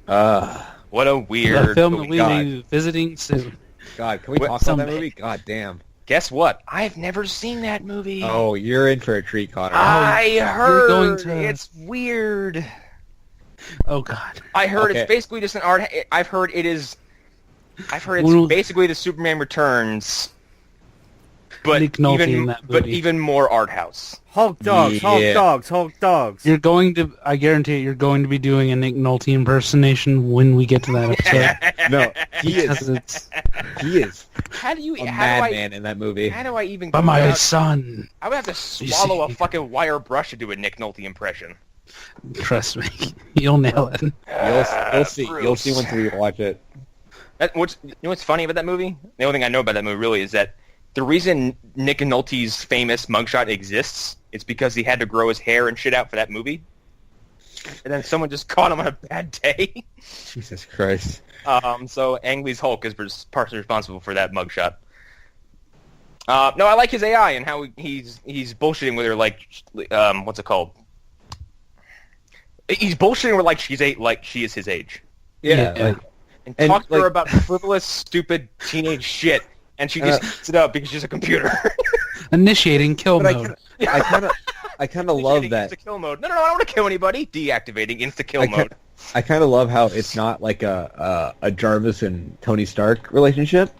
What a weird... The film that we'll be visiting soon. God, can we talk about that movie? God damn. Guess what? I've never seen that movie. Oh, you're in for a treat, Connor. I heard it's weird. Oh, God. I heard it's basically just an art... I've heard it's basically the Superman Returns... But even more art house. Hulk dogs, Hulk dogs, Hulk dogs. I guarantee you're going to be doing a Nick Nolte impersonation when we get to that episode. No, he is. How do you a madman in that movie? How do I even? But my son. I would have to swallow a fucking wire brush to do a Nick Nolte impression. Trust me, you'll nail it. You'll see. You'll see once we watch it. You know what's funny about that movie? The only thing I know about that movie really is that the reason Nick Nolte's famous mugshot exists is because he had to grow his hair and shit out for that movie. And then someone just caught him on a bad day. Jesus Christ. So Ang Lee's Hulk is partially responsible for that mugshot. No, I like his AI and how he's bullshitting with her like, what's it called? He's bullshitting her like she is his age. Yeah. And talk to her about frivolous, stupid teenage shit. And she just eats it up because she's a computer. Initiating kill mode. I kind of love that. Insta-kill mode. No, I don't want to kill anybody. Deactivating insta-kill mode. I kind of love how it's not like a Jarvis and Tony Stark relationship.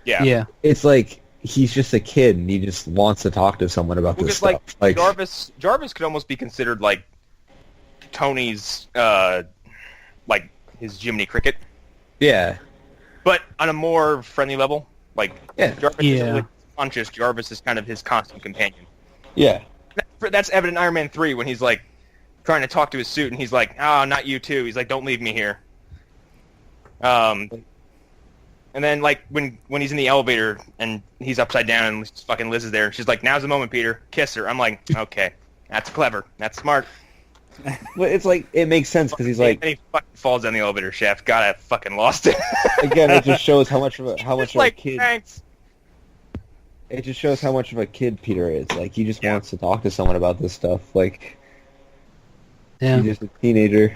Yeah. It's like he's just a kid and he just wants to talk to someone about this stuff. Like Jarvis could almost be considered like Tony's like his Jiminy Cricket. Yeah. But on a more friendly level. Like, Jarvis is really conscious. Jarvis is kind of his constant companion. Yeah. That's evident in Iron Man 3 when he's, like, trying to talk to his suit, and he's like, oh, not you too. He's like, don't leave me here. And then, like, when he's in the elevator, and he's upside down, and fucking Liz is there, and she's like, now's the moment, Peter. Kiss her. I'm like, okay. That's clever. That's smart. Well, it's like, it makes sense, because he's like... And he fucking falls down the elevator shaft. God, I fucking lost it. Again, it just shows how much of a kid... Thanks. It just shows how much of a kid Peter is. Like, he just wants to talk to someone about this stuff. Like, he's just a teenager.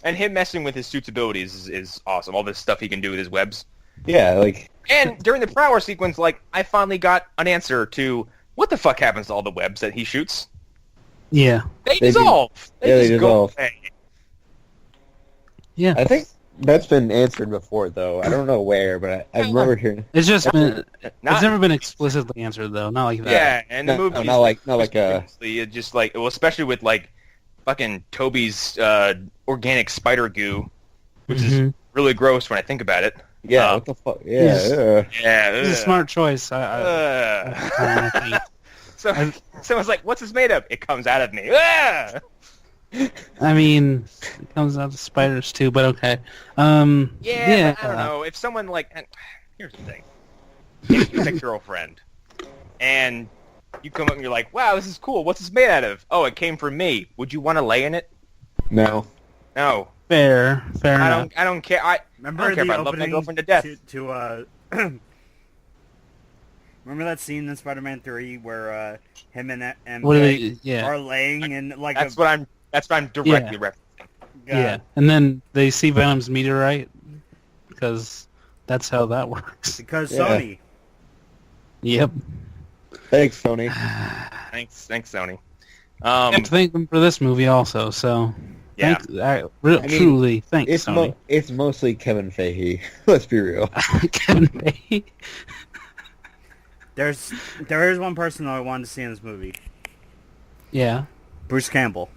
And him messing with his suit's abilities is awesome. All this stuff he can do with his webs. Yeah, like... And during the Prower sequence, like, I finally got an answer to what the fuck happens to all the webs that he shoots. Yeah. They dissolve. They just go away. Yeah. I think that's been answered before, though. I don't know where, but I remember hearing... It's just been... It's never been explicitly answered, though. Not like that. Yeah, and the movie... Not like a... It just like... Well, especially with, like, fucking Toby's organic spider goo, which is really gross when I think about it. Yeah, what the fuck? Yeah. It's a smart choice. So someone's like, what's this made of? It comes out of me. Ah! I mean, it comes out of spiders too, but okay. But I don't know. If someone like... Here's the thing. If you had a girlfriend, and you come up and you're like, wow, this is cool. What's this made out of? Oh, it came from me. Would you want to lay in it? No. No. Fair enough. I don't care. I don't care if I love my girlfriend to death. Remember that scene in Spider-Man 3 where him and MJ are laying in like that's what I'm directly referencing. Yeah, and then they see Venom's meteorite because that's how that works. Because Sony. Yep. Thanks, Sony. Thanks, Sony. I have to thank them for this movie also. So yeah, truly thanks, Sony. It's mostly Kevin Feige. Let's be real. Kevin Feige. There is one person that I wanted to see in this movie. Yeah. Bruce Campbell.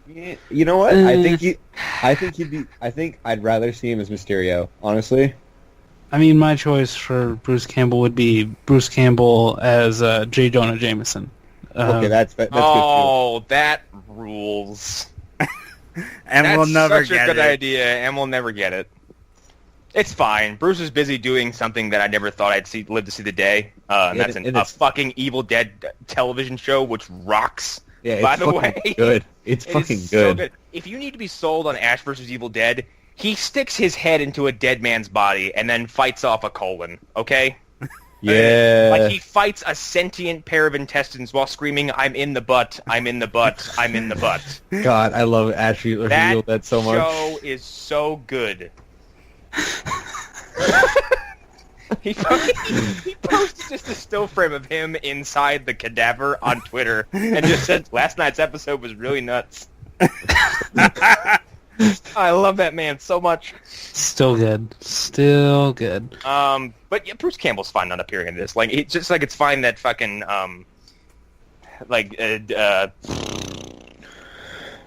You know what? I think I think he'd be. I think I'd rather see him as Mysterio, honestly. I mean, my choice for Bruce Campbell would be Bruce Campbell as J. Jonah Jameson. Okay, that's good too. Oh, that rules. And That's we'll never such get a good it. idea, and we'll never get it. It's fine. Bruce is busy doing something that I never thought I'd live to see the day. And that's a fucking Evil Dead television show, which rocks. Yeah, it's by the fucking way, good. It's it fucking is so good. good. If you need to be sold on Ash versus Evil Dead, he sticks his head into a dead man's body and then fights off a colon. Okay. Yeah. Like he fights a sentient pair of intestines while screaming, "I'm in the butt! I'm in the butt! I'm in the butt!" God, I love Ash versus Evil Dead so much. That show is so good. he posted just a still frame of him inside the cadaver on Twitter and just said, "Last night's episode was really nuts." I love that man so much. Still good. Still good. But yeah, Bruce Campbell's fine not appearing in this. Like, it's just like it's fine that fucking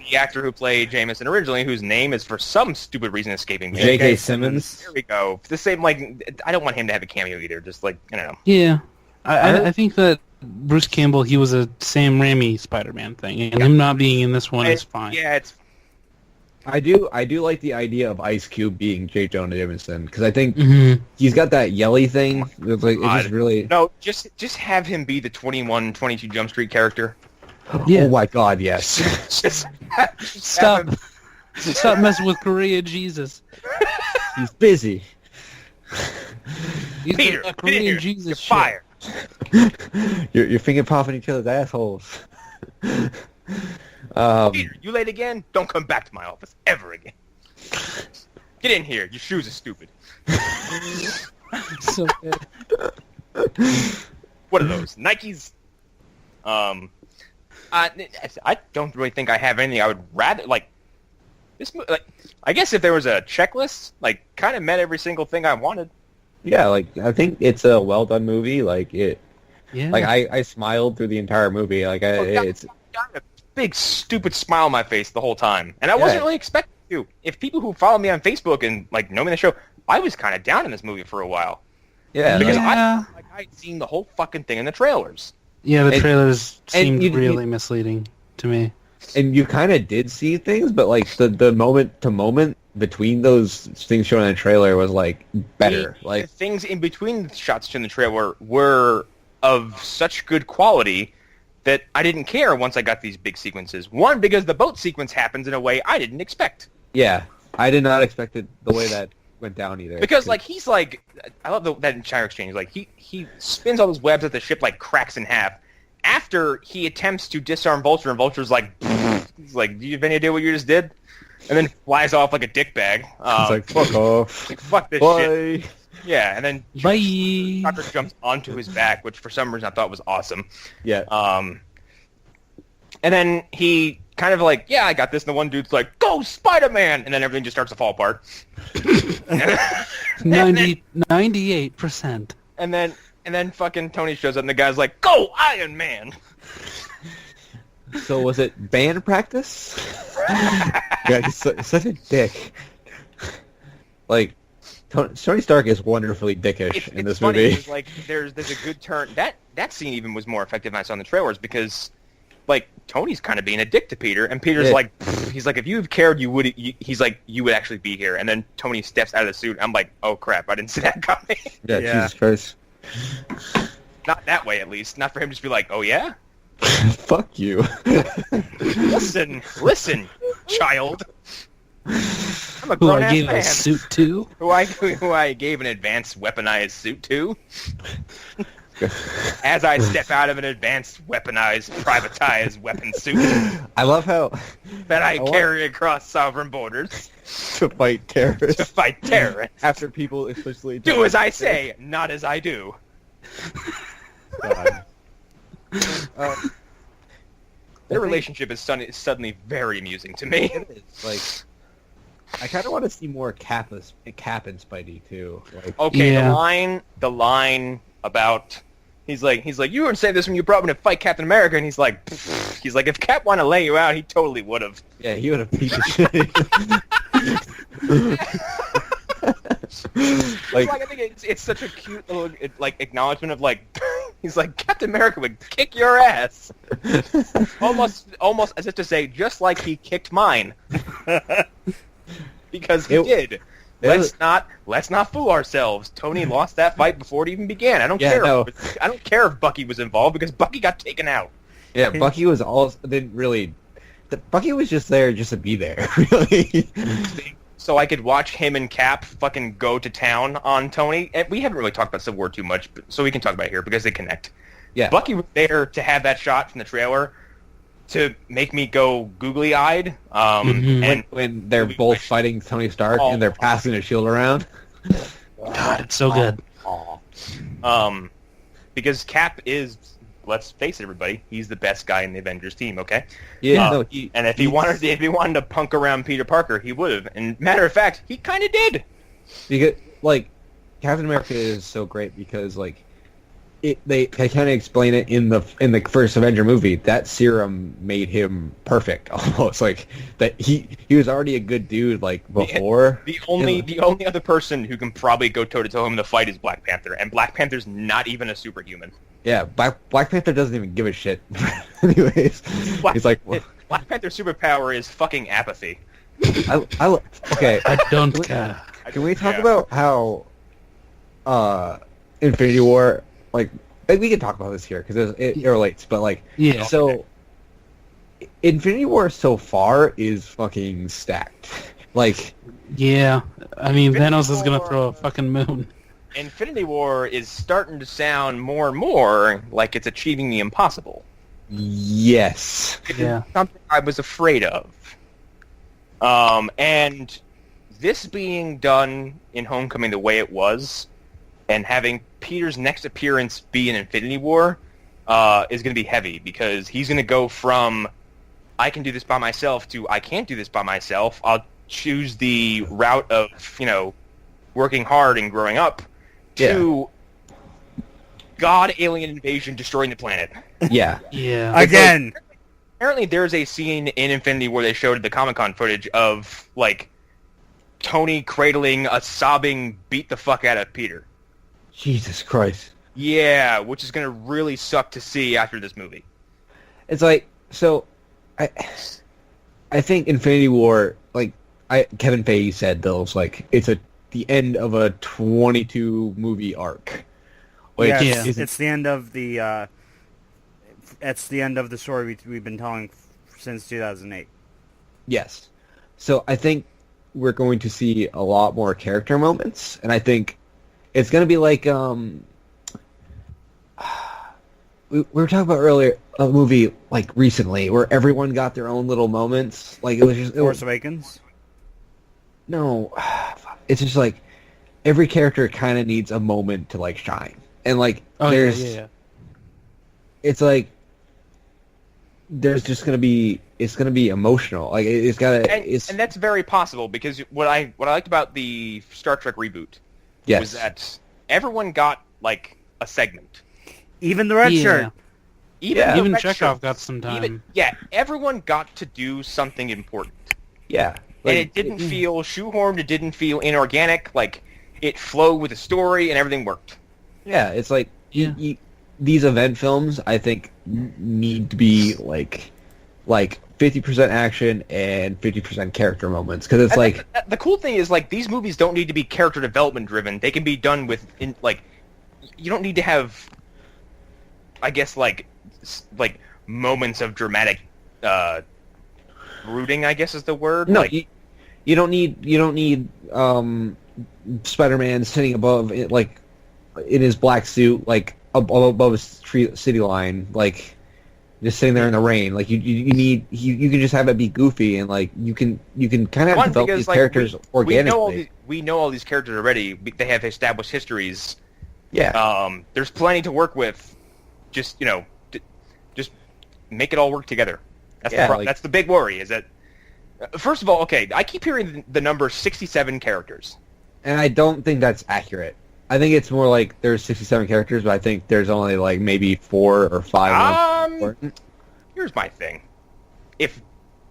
the actor who played Jameson originally, whose name is for some stupid reason escaping me. J.K. Simmons. There we go. The same, like, I don't want him to have a cameo either. Just like, I don't know. Yeah. I think that Bruce Campbell, he was a Sam Raimi Spider-Man thing, and him not being in this one is fine. Yeah, it's. I do like the idea of Ice Cube being J. Jonah Jameson because I think he's got that yelly thing. It's like it's just really No, just have him be the 21, 22 Jump Street character. Oh my God, yes. just Stop messing with Korea Jesus. He's busy. He's Peter, a get in Korean here. Jesus You're shit. fired. You're finger popping each other's assholes. Peter, you late again? Don't come back to my office ever again. Get in here. Your shoes are stupid. So good. What are those? Nikes? I don't really think I have anything I would rather, like, this. Like, I guess if there was a checklist, like, kind of met every single thing I wanted. Yeah, like I think it's a well done movie. Like it, Yeah. like I smiled through the entire movie. Like it's Got a big stupid smile on my face the whole time, and I wasn't really expecting to. If people who follow me on Facebook and like know me in the show, I was kind of down in this movie for a while. yeah. Because Yeah. I'd seen the whole fucking thing in the trailers. Yeah, the And- trailers seemed you- really misleading to me. And you kind of did see things, but like the moment to moment between those things shown in the trailer was like better. The Like things in between the shots in the trailer were of such good quality that I didn't care once I got these big sequences. One, because the boat sequence happens in a way I didn't expect. yeah, I did not expect it the way that went down either. Because like he's like, I love that entire exchange. Like he spins all those webs that the ship like cracks in half. After he attempts to disarm Vulture, and Vulture's like, he's like, "Do you have any idea what you just did?" And then flies off like a dick bag. it's like fuck off. Like, fuck this Bye. shit. Yeah, and then Bye. Shocker jumps onto his back, which for some reason I thought was awesome. Yeah. And then he kind of like, "Yeah, I got this." And the one dude's like, "Go, Spider-Man!" And then everything just starts to fall apart. 98%. And then fucking Tony shows up, and the guy's like, "Go, Iron Man!" So was it band practice? Yeah, he's such a dick. Like Tony Stark is wonderfully dickish in this funny, movie. because, like there's a good turn. That scene even was more effective than I saw in the trailers because, like, Tony's kind of being a dick to Peter, and Peter's like, he's like, "If you cared, you would." He's like, "You would actually be here." And then Tony steps out of the suit. I'm like, "Oh crap! I didn't see that coming." Yeah, Yeah. Jesus Christ. Not that way, at least. Not for him to just be like, "Oh yeah." Fuck you. Listen, child. I'm a Who grown I ass gave man. a suit to. Who I gave an advanced weaponized suit to. As I step out of an advanced weaponized, privatized weapon suit I love how that I carry across sovereign borders to fight terrorists to fight terrorists. after people especially Do as I say, not as I do. God. Their relationship is suddenly very amusing to me. It is like I kind of want to see more Cap and Spidey too. Like, Okay, Yeah. the line about he's like you wouldn't say this when you brought me to fight Captain America, and he's like if Cap wanted to lay you out, he totally would have. yeah, he would have beat the shit. Like, I think it's such a cute little acknowledgement of he's like, Captain America would kick your ass, almost as if to say, just like he kicked mine, because he did. Let's not fool ourselves. Tony lost that fight before it even began. I don't care. No. I don't care if Bucky was involved because Bucky got taken out. Yeah, Bucky was didn't really. Bucky was just there just to be there, really. So I could watch him and Cap fucking go to town on Tony. And we haven't really talked about Civil War too much, so we can talk about it here because they connect. Yeah, Bucky was there to have that shot from the trailer to make me go googly-eyed. And when they're both fighting Tony Stark and they're passing a shield around. God, it's so good. Because Cap is, let's face it, everybody, he's the best guy in the Avengers team. Okay. Yeah. And if he wanted to punk around Peter Parker, he would have. And matter of fact, he kind of did. Because Captain America is so great because they kind of explain it in the first Avenger movie. That serum made him perfect, almost that he was already a good dude before. The only other person who can probably go toe to toe in the fight is Black Panther, and Black Panther's not even a superhuman. Yeah, Black Panther doesn't even give a shit. Anyways, he's like, Black Panther's superpower is fucking apathy. Okay, I don't care. Can we talk about how Infinity War? We can talk about this here because it relates, but yeah. So Infinity War so far is fucking stacked. Yeah, I mean, Thanos is gonna War- throw a fucking moon. Infinity War is starting to sound more and more like it's achieving the impossible. Yes. Yeah. Something I was afraid of. And this being done in Homecoming the way it was, and having Peter's next appearance be in Infinity War, is going to be heavy, because he's going to go from, I can do this by myself, to I can't do this by myself. I'll choose the route of, working hard and growing up, to God, alien invasion, destroying the planet. Yeah. Yeah. Again. Apparently there's a scene in Infinity where they showed the Comic-Con footage of, Tony cradling a sobbing, beat the fuck out of Peter. Jesus Christ. Yeah, which is going to really suck to see after this movie. It's so I think Infinity War, Kevin Feige said those, it's the end of a 22 movie arc. It's the end of the it's the end of the story we've been telling since 2008. Yes. So I think we're going to see a lot more character moments, and I think it's going to be we were talking about earlier a movie recently where everyone got their own little moments. It was just Force Awakens. No, it's just every character kind of needs a moment to shine, and it's there's just gonna be emotional. It's gotta and that's very possible, because what I liked about the Star Trek reboot was that everyone got a segment. Even the red shirt. Even Chekhov got some time. Everyone got to do something important. Yeah. And it didn't feel shoehorned, it didn't feel inorganic, it flowed with the story and everything worked. Yeah, it's these event films, I think, need to be 50% action and 50% character moments, because it's the cool thing is these movies don't need to be character development driven. They can be done with you don't need to have, I guess, moments of dramatic brooding, I guess is the word. No, you don't need Spider-Man sitting above it, in his black suit, above his city line, just sitting there in the rain. You can just have it be goofy, and you can kind of develop these characters organically. We know all these characters already. They have established histories. Yeah. There's plenty to work with. Just just make it all work together. That's the big worry. Is that first of all, okay? I keep hearing the number 67 characters, and I don't think that's accurate. I think it's more there's 67 characters, but I think there's only maybe 4 or 5 important. Here's my thing: if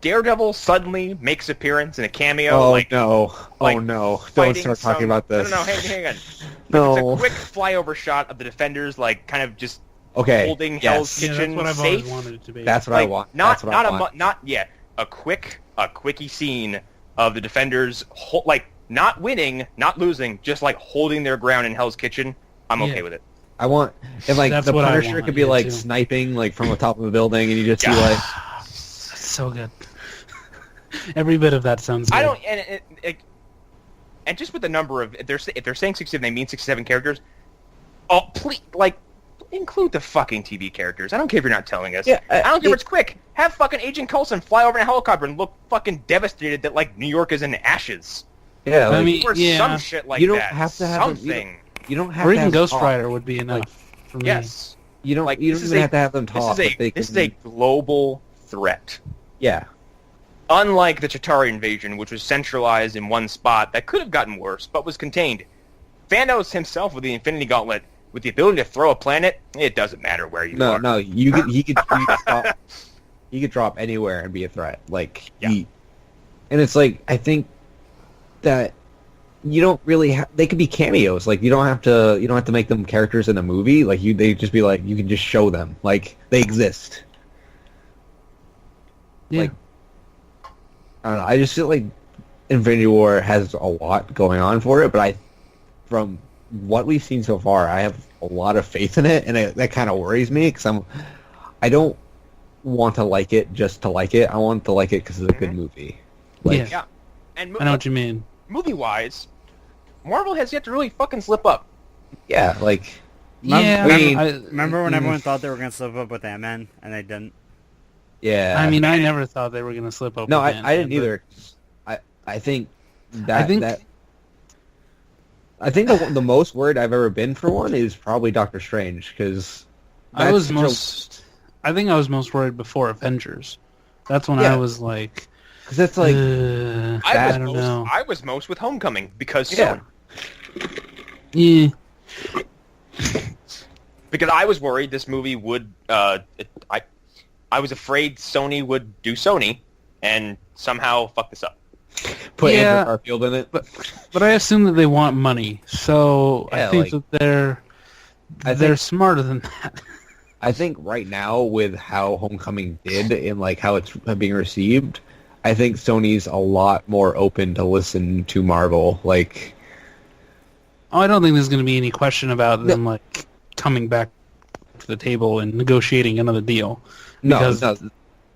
Daredevil suddenly makes appearance in a cameo. Oh like, no! like Oh no! Don't fighting start talking about this. No, hang on. No. It's a quick flyover shot of the Defenders, like kind of just okay. holding Yes. Hell's Yeah, Kitchen that's what I've safe. always wanted it to be. That's what I want. Not That's what I want. a quickie scene of the Defenders like not winning, not losing, just like holding their ground in Hell's Kitchen. I'm okay with it. I want, and like That's the what I Punisher want, could be yeah, like too. sniping like from the top of a building, and you just see Yeah. like, So good. Every bit of that sounds good. I don't, and just with the number of if they're saying 67, they mean 67 characters. Oh, please, like include the fucking TV characters. I don't care if you're not telling us. Yeah, I don't care if it's quick. Have fucking Agent Coulson fly over in a helicopter and look fucking devastated that like New York is in ashes. yeah, like, I mean, Or yeah. some shit like You don't that. have to have them- something. you don't have Or to even have Ghost talk. Rider would be enough for me. Yes. You don't. Like, You this don't is even a- have to have them talk. but they This is can- a global threat. yeah. Unlike the Chitauri invasion, which was centralized in one spot that could have gotten worse, but was contained. Thanos himself with the Infinity Gauntlet, with the ability to throw a planet, it doesn't matter where you No, are. no. He could drop anywhere and be a threat. Like Yeah. and it's like I think that you don't really. They could be cameos. Like you don't have to make them characters in a movie. Like they just be like you can just show them like they exist. Yeah. Like, I don't know. I just feel like Infinity War has a lot going on for it, but from what we've seen so far, I have a lot of faith in it, and that kind of worries me because I don't want to like it just to like it. I want to like it because it's a good movie. Like, Yeah. And I know what you mean. movie-wise, Marvel has yet to really fucking slip up. yeah, like Yeah, Remember when everyone thought they were going to slip up with Ant-Man, and they didn't? yeah. I mean, I never thought they were going to slip up. no, with I Ant-Man, didn't but- either. I think that I think- that. I think the most worried I've ever been for one is probably Doctor Strange because I think I was most worried before Avengers. That's when Yeah. I was like, because that's like I don't know. I was most with Homecoming because Yeah. Yeah. because I was worried this movie would I was afraid Sony would do Sony and somehow fuck this up. put Yeah. Andrew Garfield in it. But I assume that they want money, so Yeah, I think like- that they're smarter than that. I think right now with how Homecoming did and like how it's being received, I think Sony's a lot more open to listen to Marvel. Like, Oh, I don't think there's going to be any question about them like coming back to the table and negotiating another deal. no, Because- no.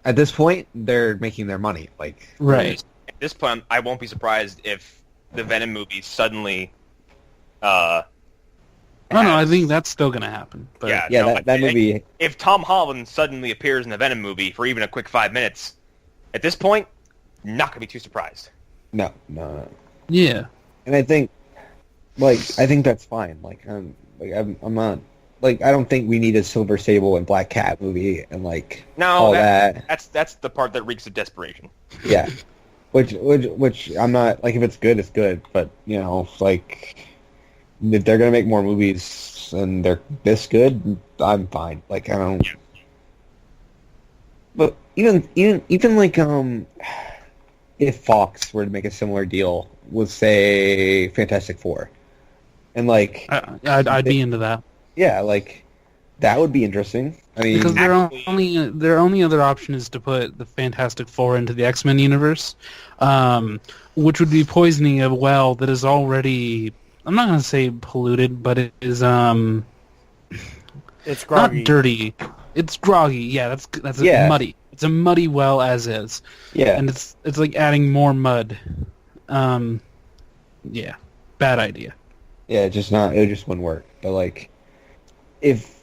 At this point, they're making their money. Like, Right. At this point, I won't be surprised if the Venom movie suddenly has, I think that's still going to happen. But Yeah. yeah, no, that movie. if Tom Holland suddenly appears in the Venom movie for even a quick 5 minutes, at this point, not gonna be too surprised. No. Yeah. And I think that's fine. Like, I'm not. Like, I don't think we need a Silver Sable and Black Cat movie and like No, all that. that's the part that reeks of desperation. Yeah. Which I'm not like if it's good, it's good. But like if they're gonna make more movies and they're this good, I'm fine. Like I don't. But even like if Fox were to make a similar deal with say Fantastic Four, and like I'd be into that. yeah, like that would be interesting. I mean, Because Actually- their only other option is to put the Fantastic Four into the X-Men universe, which would be poisoning a well that is already, I'm not going to say polluted, but it is It's groggy. not dirty. It's groggy. Yeah, that's Yeah. muddy. It's a muddy well as is, yeah, and it's like adding more mud. Yeah, bad idea. yeah, it just wouldn't work. But like, if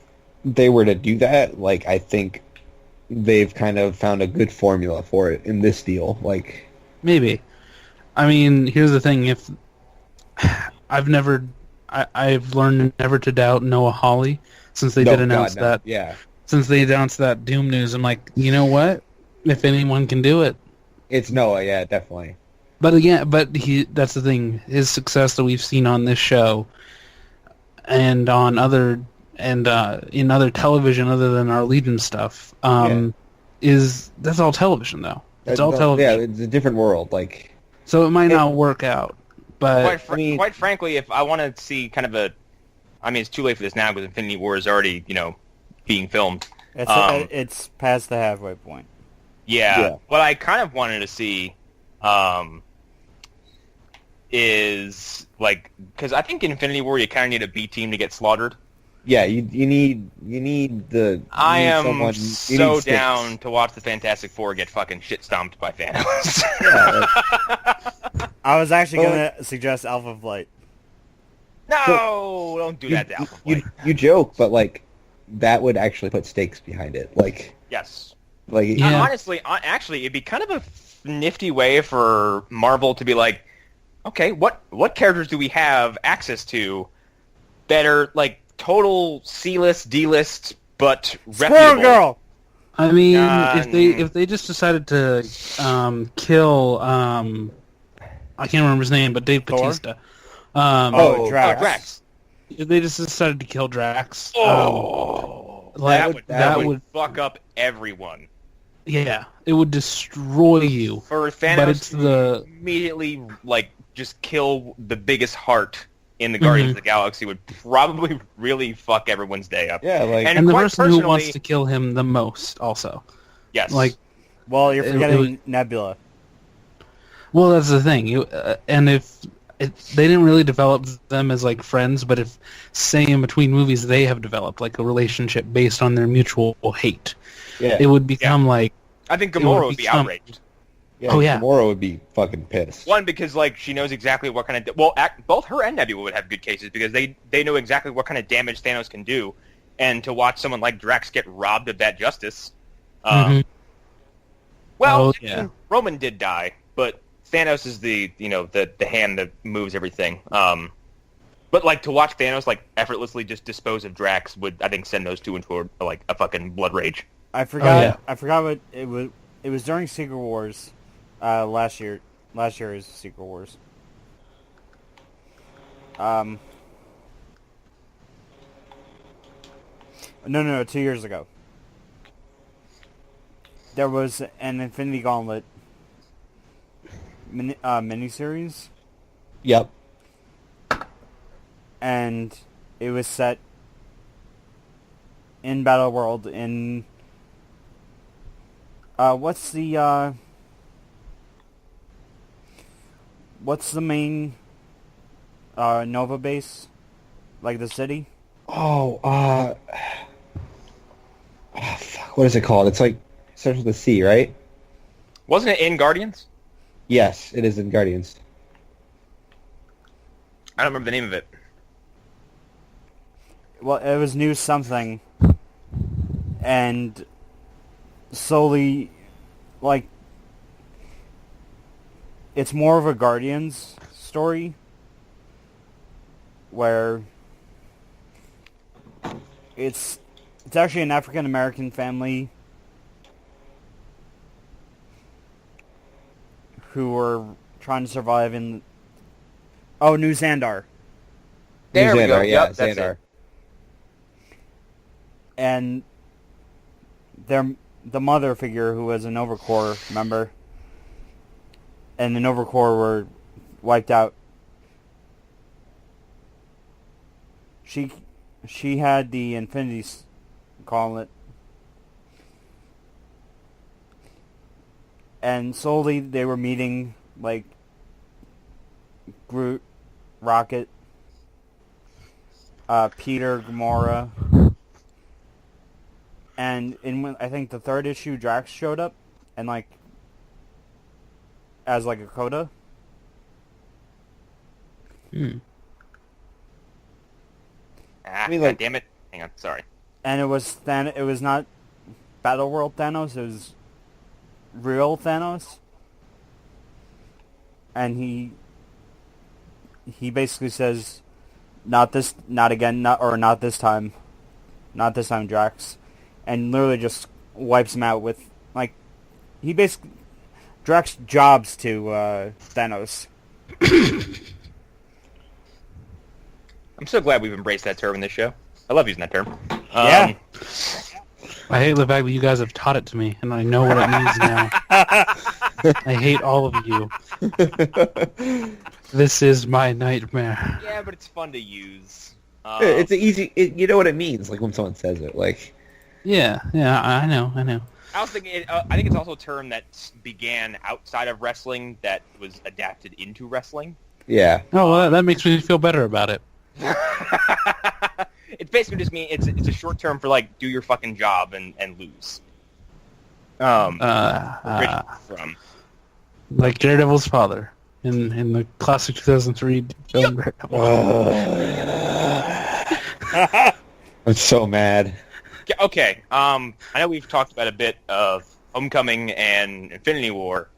they were to do that, like I think they've kind of found a good formula for it in this deal. Like, Maybe. I mean, here's the thing. If I've learned never to doubt Noah Hawley since they did announce that. Yeah, Since they announced that Doom news, I'm like, you know what? If anyone can do it, it's Noah. Yeah, definitely. but again, that's the thing. His success that we've seen on this show and on other in other television other than our Legion stuff that's all television though. It's all Yeah, television. it's a different world. Like, So it might not work out. But Quite frankly, if I want to see kind of it's too late for this now because Infinity War is already, being filmed. It's past the halfway point. Yeah. What I kind of wanted to see is, like, because I think in Infinity War you kind of need a B team to get slaughtered. yeah, you need the. I need am someone, so down to watch the Fantastic Four get fucking shit stomped by Thanos. Yeah, I was actually going to suggest Alpha Flight. No, don't do that to Alpha Flight. you joke, but like that would actually put stakes behind it. Like, Yes. Yeah. Honestly, actually, it'd be kind of a nifty way for Marvel to be like, okay, what characters do we have access to that are like total C-list, D-list, but reputable? Squirrel Girl! I mean, if they just decided to kill I can't remember his name, but Dave Thor? Bautista. Drax. If they just decided to kill Drax, that would fuck up everyone. yeah, it would destroy you. For Thanos But it's to immediately like just kill the biggest heart in the Guardians of the Galaxy would probably really fuck everyone's day up. yeah, like And the quite person who wants personally- to kill him the most, also. Yes. Like, Well, you're It forgetting would- Nebula. well, that's the thing. And if they didn't really develop them as like friends, but if, say, in between movies, they have developed like a relationship based on their mutual hate, yeah, it would become like, I think it Gamora would be become- outraged. yeah, oh, yeah. Gamora would be fucking pissed. One, because like she knows exactly what kind of both her and Nebula would have good cases because they know exactly what kind of damage Thanos can do, and to watch someone like Drax get robbed of that justice. Well, Oh, yeah. Roman did die, but Thanos is the hand that moves everything. But like to watch Thanos like effortlessly just dispose of Drax would, I think, send those two into like a fucking blood rage. I forgot. yeah. I forgot what it was. It was during Secret Wars, last year. Last year was Secret Wars. No, 2 years ago. There was an Infinity Gauntlet miniseries, Yep. and it was set in Battle World in what's the main Nova base, like the city? Fuck, what is it called? It's like starts with a C, right? Wasn't it in Guardians? Yes, it is in Guardians. I don't remember the name of it. Well, it was New Something, and slowly, like, it's more of a Guardians story, where it's actually an African American family who were trying to survive in. Oh, New Xandar. There New we go. Xandar, yeah, Yep, that's Xandar. it. And the mother figure, who was a Nova Corps member, and the Nova Corps were wiped out. She had the Infinity Gauntlet, and slowly they were meeting, like, Groot, Rocket, Peter, Gamora, and I think the third issue, Drax showed up, and like as like a coda. Ah, I mean, like- God damn it. Hang on, sorry. And it was It was not Battle World Thanos. It was real Thanos, and he basically says, "Not this, not again, not this time, not this time, Drax," and literally just wipes him out with, like, he basically Drax jobs to Thanos. I'm so glad we've embraced that term in this show. I love using that term. Yeah. I hate the fact that you guys have taught it to me, and I know what it means now. I hate all of you. This is my nightmare. Yeah, but it's fun to use. It's an easy. You know what it means, like when someone says it, like. Yeah, I know. I was thinking. I think it's also a term that began outside of wrestling that was adapted into wrestling. Yeah. Oh, well, that makes me feel better about it. It's basically just mean it's a short term for like do your fucking job and lose. From like Daredevil's father in the classic 2003 film Daredevil. I'm so mad. Okay. I know we've talked about a bit of Homecoming and Infinity War.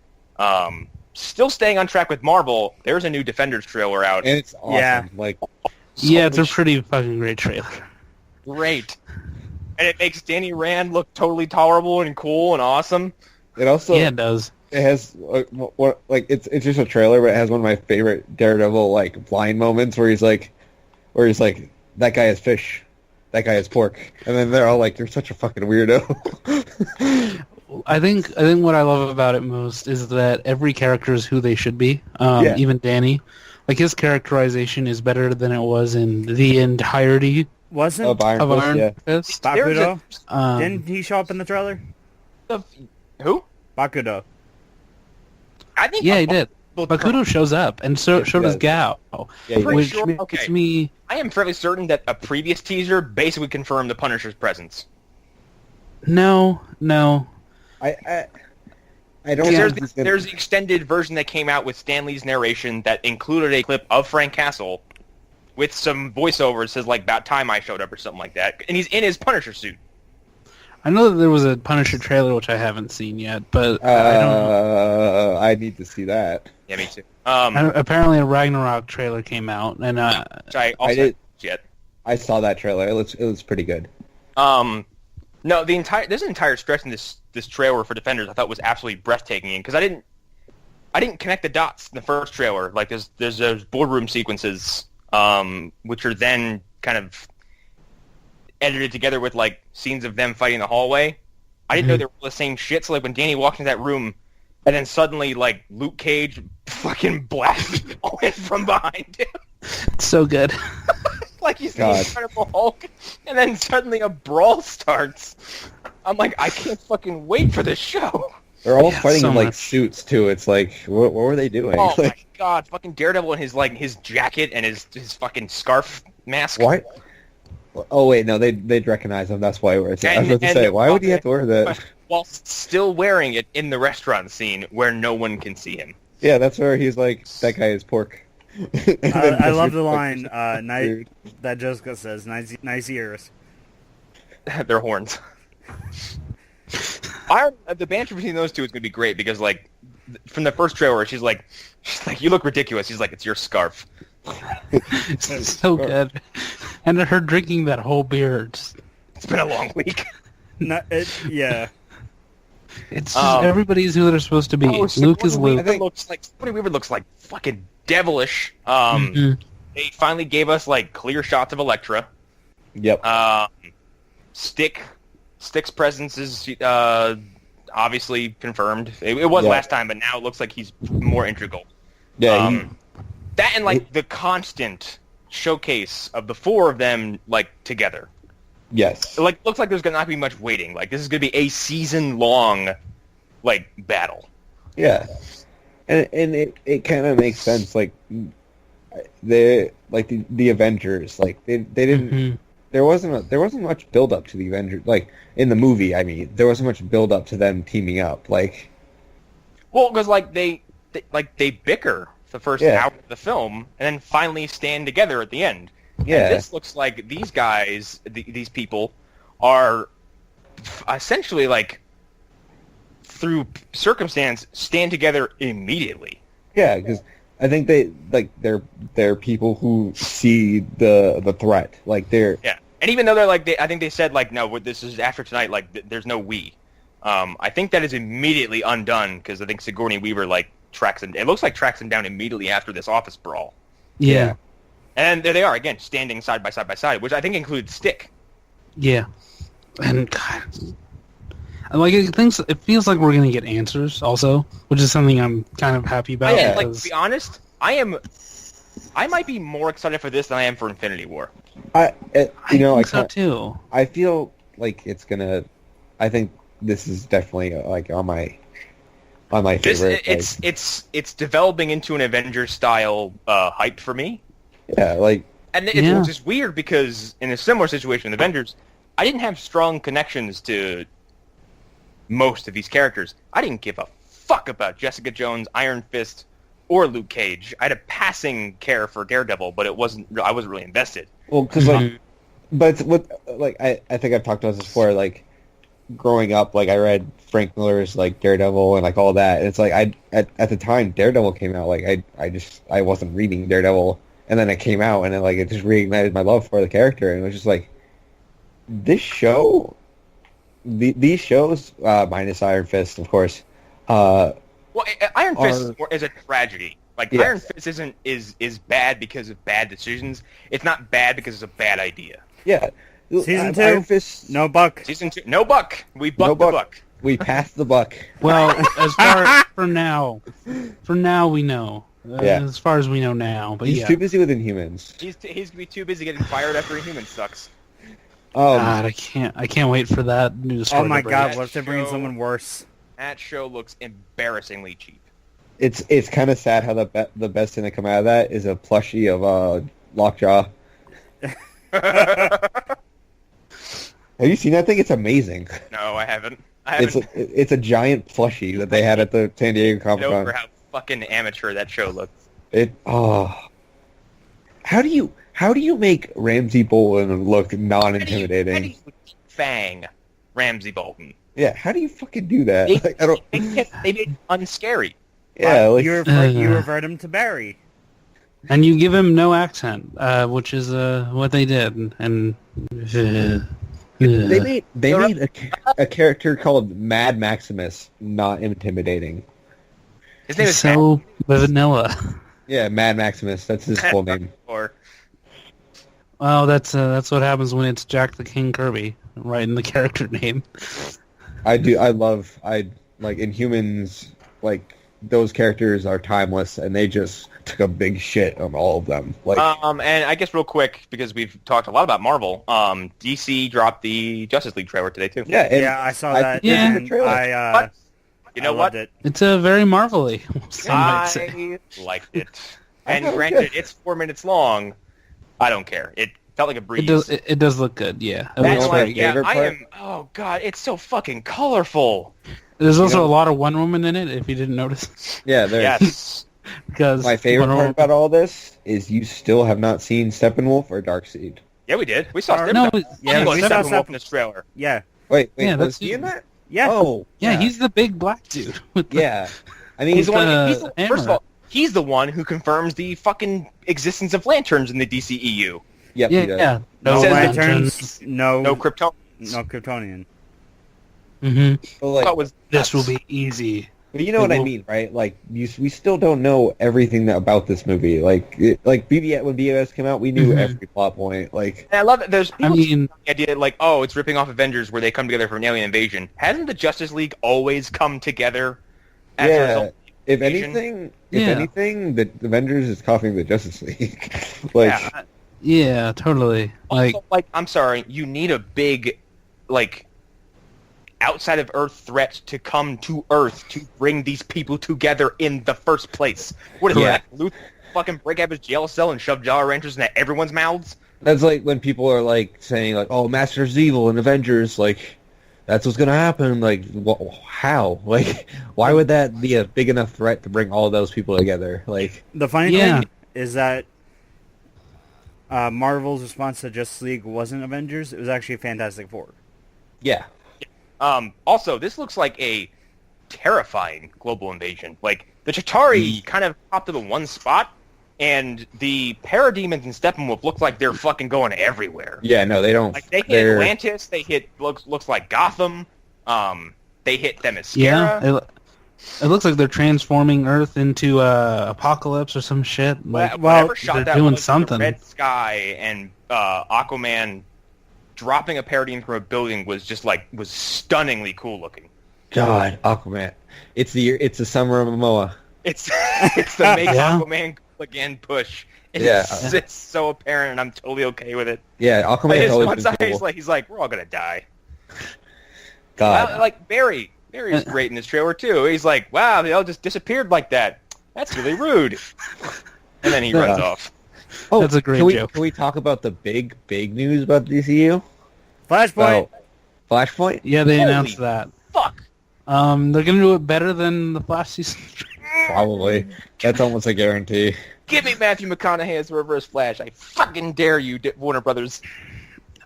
Still staying on track with Marvel. There's a new Defenders trailer out. And it's awesome. Yeah. Like. Yeah, it's a pretty fucking great trailer. Great. And it makes Danny Rand look totally tolerable and cool and awesome. It also. Yeah, it does. It has it's just a trailer, but it has one of my favorite Daredevil like blind moments where he's like, that guy is fish, that guy is pork, and then they're all like, you're such a fucking weirdo. I think what I love about it most is that every character is who they should be. Even Danny, like his characterization is better than it was in the entirety Wasn't of Iron Fist. Bakudo? Um, Didn't he show up in the trailer? Who? Bakudo. I think. Yeah, he did. Bakudo shows up, and so does Gao, Yeah, which sure. makes Okay. me. I am fairly certain that a previous teaser basically confirmed the Punisher's presence. No. I don't. Because think there's the extended version that came out with Stan Lee's narration that included a clip of Frank Castle with some voiceovers, says like about time I showed up or something like that, and he's in his Punisher suit. I know that there was a Punisher trailer which I haven't seen yet, but I don't. I need to see that. Yeah, me too. Apparently, a Ragnarok trailer came out, and Which I also did- haven't yet. I saw that trailer. It was pretty good. No, there's an entire stretch in this trailer for Defenders I thought was absolutely breathtaking, because I didn't connect the dots in the first trailer. Like there's those boardroom sequences, which are then kind of edited together with like scenes of them fighting in the hallway. I didn't know they were the same shit. So like when Danny walked into that room, and then suddenly like Luke Cage fucking blasted in from behind him. it's so good. Like he's the Incredible Hulk, and then suddenly a brawl starts. I'm like, I can't fucking wait for this show. They're all fighting so in like much. suits too. It's like, what were they doing? Oh my Like, god, fucking Daredevil in his jacket and his fucking scarf mask. why? Oh wait, no, they'd recognize him. That's why I was about to And- say, why would he have to wear that? While still wearing it in the restaurant scene where no one can see him. Yeah, that's where he's like, that guy is pork. I love the line that Jessica says, nice ears. Their horns. The banter between those two is going to be great because, like, from the first trailer, she's like, you look ridiculous. He's like, it's your scarf. It's so good. And her drinking that whole beer, It's been a long week. Yeah. it's just everybody's who they're supposed to be. Luke is Luke. Sigourney Weaver looks like fucking devilish. Mhm. They finally gave us like clear shots of Elektra. Yep. Stick's presence is obviously confirmed. It was last time, but now it looks like he's more integral. Yeah. That and like the constant showcase of the four of them like together. Yes. Like looks like there's gonna not be much waiting. Like this is gonna be a season long like battle. Yeah. And it kind of makes sense. Like they like the Avengers. Like they didn't. Mhm. There wasn't much build up to the Avengers. Like in the movie, I mean, there wasn't much build up to them teaming up. Like, Well, because like they bicker the first hour of the film, and then finally stand together at the end. yeah, And this looks like these guys, these people, are essentially like through circumstance stand together immediately. yeah, because I think they're people who see the threat. Like they're Yeah, and even though they're like, I think they said like, no, this is after tonight. Like, there's no we. I think that is immediately undone because I think Sigourney Weaver like tracks him. It looks like tracks him down immediately after this office brawl. Yeah. And there they are again, standing side by side, which I think includes Stick. Yeah. And God, like it feels like we're gonna get answers also, which is something I'm kind of happy about. Yeah. Like, to be honest, I might be more excited for this than I am for Infinity War. I think so too. I feel like it's gonna. I think this is definitely like on my favorite. It's developing into an Avengers style hype for me. Yeah, like, and it's just weird because in a similar situation with Avengers, I didn't have strong connections to most of these characters. I didn't give a fuck about Jessica Jones, Iron Fist, or Luke Cage. I had a passing care for Daredevil, but I wasn't really invested. Well, because but I think I've talked about this before. Like, growing up, like, I read Frank Miller's like Daredevil and like all that. And it's like at the time Daredevil came out, like I wasn't reading Daredevil, and then it came out, and then like it just reignited my love for the character, and it was just like this show. These shows, minus Iron Fist, of course. Well, Iron Fist is a tragedy. Like, yes. Iron Fist is bad because of bad decisions. It's not bad because it's a bad idea. Yeah. Season 2, Iron Fist, no buck. Season 2, no buck. We bucked the buck. We passed the buck. Well, as far for now we know. Yeah. As far as we know now, but he's too busy with Inhumans. He's gonna be too busy getting fired after Inhuman sucks. God, I can't wait for that news. Oh my God! What if they bring in someone worse? That show looks embarrassingly cheap. It's kind of sad how the best thing to come out of that is a plushie of Lockjaw. Have you seen that thing? It's amazing. No, I haven't. It's a giant plushie that they had at the San Diego Comic Con. Over how fucking amateur that show looks. How do you make Ramsey Bolton look non-intimidating? Fang Ramsey Bolton. Yeah, how do you fucking do that? They made it unscary. Yeah, like, you revert him to Barry. And you give him no accent, which is what they did. And they made a character called Mad Maximus not intimidating. His name is so vanilla. Yeah, Mad Maximus. That's his full name. Well, that's what happens when it's Jack the King Kirby, right in the character name. I like Inhumans, like, those characters are timeless, and they just took a big shit on all of them. Like, and I guess real quick, because we've talked a lot about Marvel, DC dropped the Justice League trailer today too. Yeah, I saw that. Yeah, the trailer. You know what? It's a very Marvel-y. I liked it. And granted, it's 4 minutes long. I don't care. It felt like a breeze. It does look good, yeah. Oh god, it's so fucking colorful. There's also a lot of Wonder Woman in it, if you didn't notice. Yeah, there is. Yes. Because my favorite part about all this is you still have not seen Steppenwolf or Darkseid. Yeah, we did. We saw we saw Steppenwolf in this trailer. Yeah. Wait, was he in that? Yeah. Oh. Yeah, he's the big black dude. Yeah. I mean, he's first of all, he's the one who confirms the fucking existence of lanterns in the DCEU. Yep, yeah. No lanterns, no Kryptonian. No Kryptonian. Mm-hmm. Like, this will be easy. But you know what I mean, right? Like, we still don't know everything about this movie. Like BBS, when BBS came out, we knew every plot point. Like, and I love it. There's people the idea like, oh, it's ripping off Avengers where they come together for an alien invasion. Hasn't the Justice League always come together? As a result of if anything, the Avengers is copying the Justice League. Like, yeah, totally. Also, I'm sorry, you need a big, outside of Earth threat to come to Earth to bring these people together in the first place. What is that? Luthor fucking break out his jail cell and shove Jolly Ranchers into everyone's mouths? That's like when people are like saying like, "Oh, Master's evil in Avengers," like that's what's gonna happen. Like, how? Like, why would that be a big enough threat to bring all of those people together? Like, the funny thing is that Marvel's response to Justice League wasn't Avengers; it was actually Fantastic Four. Yeah. Also, this looks like a terrifying global invasion. Like, the Chitauri kind of popped to the one spot, and the Parademons and Steppenwolf look like they're fucking going everywhere. Yeah, no, they don't. Like, they hit Atlantis, they hit, looks like Gotham, they hit Themyscira. Yeah, it looks like they're transforming Earth into Apocalypse or some shit. Like, Whatever shot they're that doing was something. The Red Sky and Aquaman dropping a paradine from a building was stunningly cool looking. God, Aquaman. It's the summer of Momoa. It's the make Yeah. Aquaman cool again push. Yeah. It's so apparent, and I'm totally okay with it. Yeah, Aquaman's always been cool. He's like, we're all gonna die. God. Like Barry's great in this trailer too. He's like, wow, they all just disappeared like that. That's really rude. And then he runs off. Oh, That's a great joke. Can we talk about the big news about the DCU? Flashpoint. Flashpoint? Yeah, they Holy announced that. Fuck. They're gonna do it better than the Flash season. Probably. That's almost a guarantee. Give me Matthew McConaughey as Reverse Flash. I fucking dare you, Warner Brothers.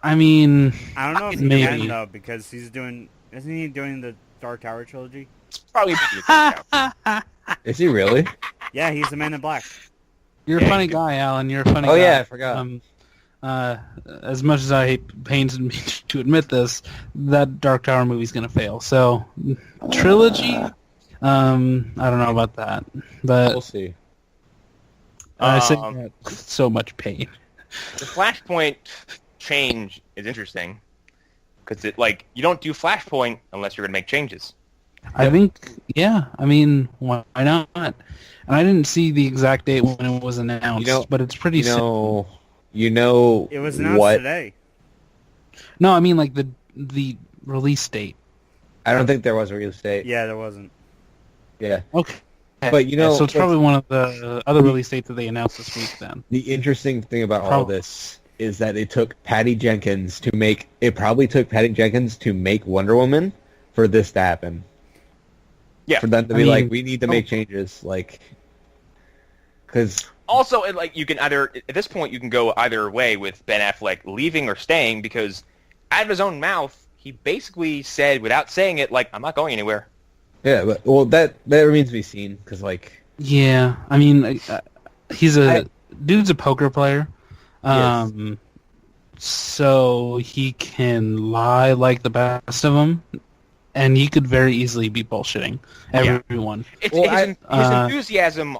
I mean, I don't know if he maybe. can though, because isn't he doing the Dark Tower trilogy? It's probably making Is he really? Yeah, he's the Man in Black. you're a funny guy, Alan. You're a funny guy. Oh yeah, I forgot. As much as I pains me to admit this, that Dark Tower movie's gonna fail. So, trilogy, I don't know about that, but We'll see. I say that with so much pain. The Flashpoint change is interesting because you don't do Flashpoint unless you're gonna make changes. I think, yeah. I mean, why not? And I didn't see the exact date when it was announced, but it's pretty soon. It It was announced today. No, I mean like the release date. I don't think there was a release date. Yeah, there wasn't. Yeah. Okay. But so it's probably one of the other release dates that they announced this week. Then the interesting thing about all this is that it took Patty Jenkins to make Wonder Woman for this to happen. Yeah. For them to be like, we need to make changes, because Also, you can either at this point you can go either way with Ben Affleck leaving or staying because out of his own mouth he basically said without saying it I'm not going anywhere. yeah, but that remains to be seen because yeah, I mean, dude's a poker player, Yes. so he can lie like the best of them, and he could very easily be bullshitting everyone. His Well, enthusiasm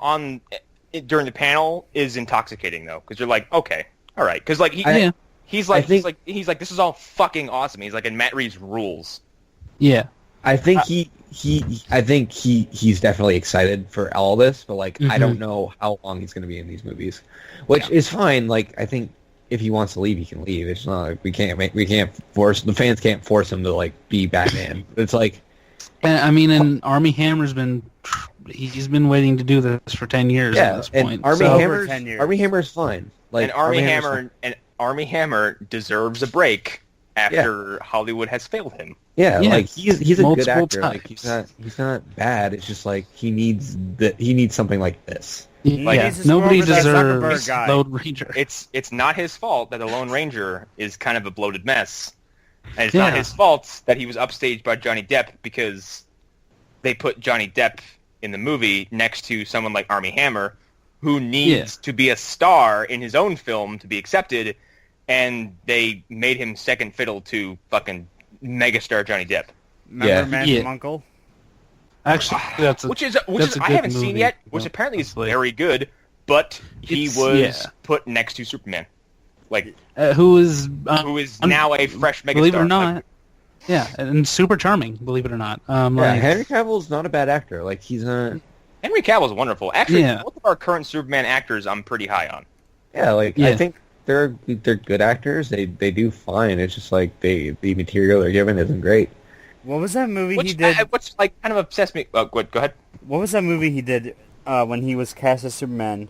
during the panel is intoxicating though because you're like, okay, all right, because he's like this is all fucking awesome. He's like, and Matt Reeves rules. Yeah. I think he's definitely excited for all this, but I don't know how long he's going to be in these movies, which is fine. I think if he wants to leave, he can leave. It's not we can't force the fans can't force him to be Batman. It's and Armie Hammer's he's been waiting to do this for 10 years at this point. And Armie Hammer's fine. And Armie Hammer deserves a break after Hollywood has failed him. Yeah, he's a good Multiple actor. times. He's not bad. It's just he needs something like this. Nobody deserves guy. Lone Ranger. It's not his fault that the Lone Ranger is kind of a bloated mess. And it's not his fault that he was upstaged by Johnny Depp because they put Johnny Depp in the movie next to someone like Armie Hammer who needs to be a star in his own film to be accepted, and they made him second fiddle to fucking megastar Johnny Depp. Remember Man from Uncle? Actually, that's I haven't seen yet, which apparently is very good, but he was put next to Superman. Who is now a fresh megastar. Believe it or not. And super charming, believe it or not. Henry Cavill's not a bad actor. He's not... Henry Cavill's wonderful. Actually, both of our current Superman actors I'm pretty high on. Yeah, I think they're good actors. They do fine. It's just the material they're given isn't great. What was that movie he did? What's kind of obsessed me? Oh, go ahead. What was that movie he did when he was cast as Superman?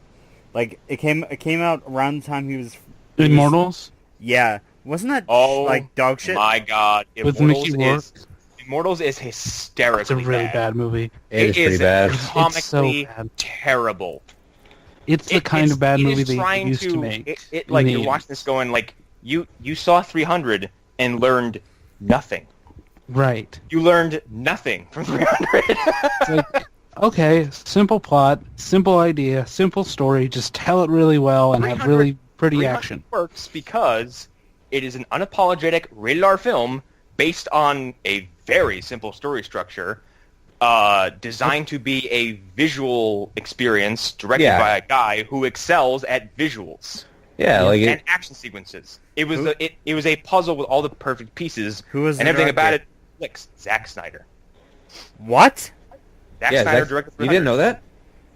It came out around the time he was Immortals. Yeah, wasn't that dog shit? My God, Immortals is hysterical. It's a really bad movie. It is pretty bad. Comically it's so bad. Terrible. It's the kind of bad movie they used to make. You're watching this going you saw 300 and learned nothing. Right. You learned nothing from 300. Okay, simple plot, simple idea, simple story. Just tell it really well and have really pretty action. Works because it is an unapologetic rated R film based on a very simple story structure, designed to be a visual experience directed by a guy who excels at visuals. Yeah, like and action sequences. It was it was a puzzle with all the perfect pieces. Who was and the everything about director? it? Like Zack Snyder. What? Zack yeah, Snyder directed. you didn't know that?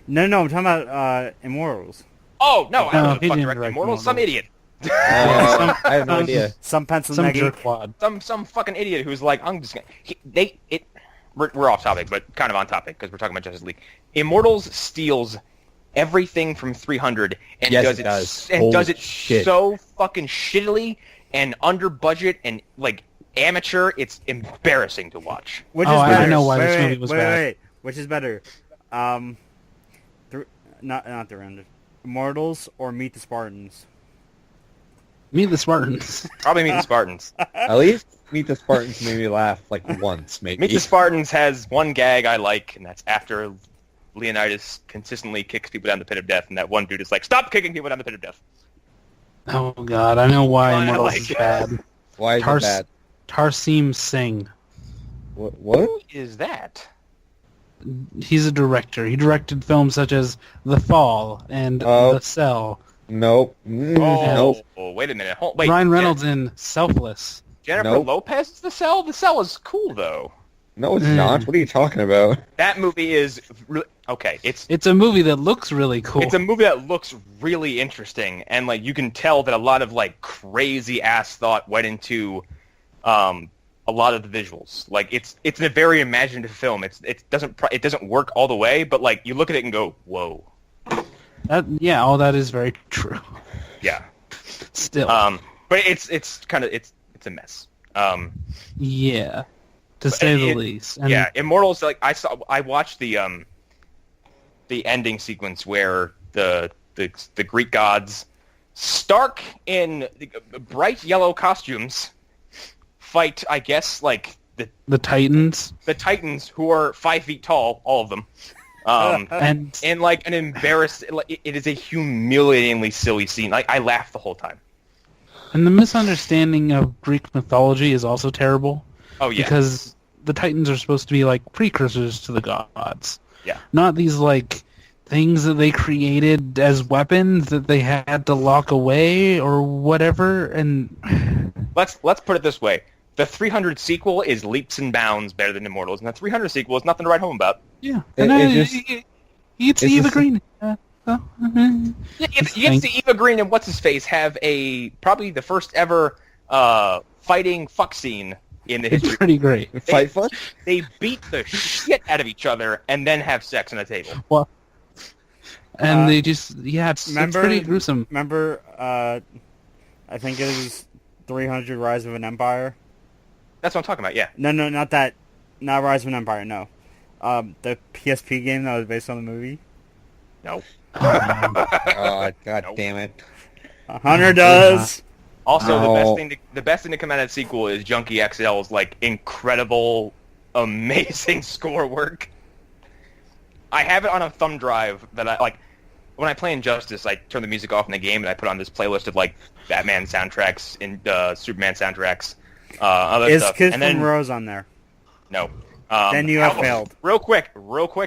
No, I'm talking about Immortals. Oh no, I don't know he the fuck didn't directed direct Immortals. Some Immortals. idiot. I have no idea. Some pencil Some neck geek. jerkwad. Some fucking idiot who's like, I'm just gonna. We're off topic, but kind of on topic because we're talking about Justice League. Immortals steals everything from 300 and Yes, does it it does. and Holy does it shit. so fucking shittily and under budget and like amateur. It's embarrassing to watch. Which Oh, is I better? know why wait, this wait, movie was wait, bad. Wait. Which is better? Not the round. Immortals or Meet the Spartans? Meet the Spartans. Probably Meet the Spartans. At least Meet the Spartans made me laugh like once, maybe. Meet the Spartans has one gag I like, and that's after Leonidas consistently kicks people down the pit of death, and that one dude is like, "Stop kicking people down the pit of death." Oh God, I know why I Immortals like is it. bad. Why is it bad? Tarsim Singh. What? Who is that? He's a director. He directed films such as The Fall and Oh. The Cell. Nope. Nope. Wait a minute. Wait, Ryan Reynolds in Selfless. Jennifer Nope. Lopez is The Cell? The Cell is cool, though. No, it's not. What are you talking about? That movie is... okay, It's a movie that looks really cool. It's a movie that looks really interesting, and like you can tell that a lot of like crazy-ass thought went into a lot of the visuals. Like it's a very imaginative film. It doesn't work all the way, but like you look at it and go, whoa. All that is very true. Yeah. Still. But it's a mess. Yeah. To say the least. And yeah, Immortals. Like I watched the ending sequence where the Greek gods, stark in bright yellow costumes, fight. I guess like the Titans. the Titans, who are 5 feet tall, all of them. And like an embarrassed. Like, it is a humiliatingly silly scene. Like I laughed the whole time. And the misunderstanding of Greek mythology is also terrible. Oh yeah. Because the Titans are supposed to be like precursors to the gods. Yeah. Not these like things that they created as weapons that they had to lock away or whatever. And Let's put it this way: the 300 sequel is leaps and bounds better than Immortals, and the 300 sequel is nothing to write home about. yeah, It's Eva just- Green. Yeah, you get to see Eva Green and what's his face have probably the first ever fighting fuck scene in the It's history. pretty great. Fight fun? They beat the shit out of each other and then have sex on a table. Well, and they just it's pretty gruesome. Remember, I think it was 300 Rise of an Empire. That's what I'm talking about. Yeah. No, not that. Not Rise of an Empire. No, the PSP game that was based on the movie. No. Oh, God damn it. Hunter does. Also, No. the best thing to come out of the sequel is Junkie XL's like incredible, amazing score work. I have it on a thumb drive that I like. When I play Injustice, I turn the music off in the game and I put on this playlist of like Batman soundtracks and Superman soundtracks, other Is stuff. Kid And from then Rose on there? no. Then you have failed. Real quick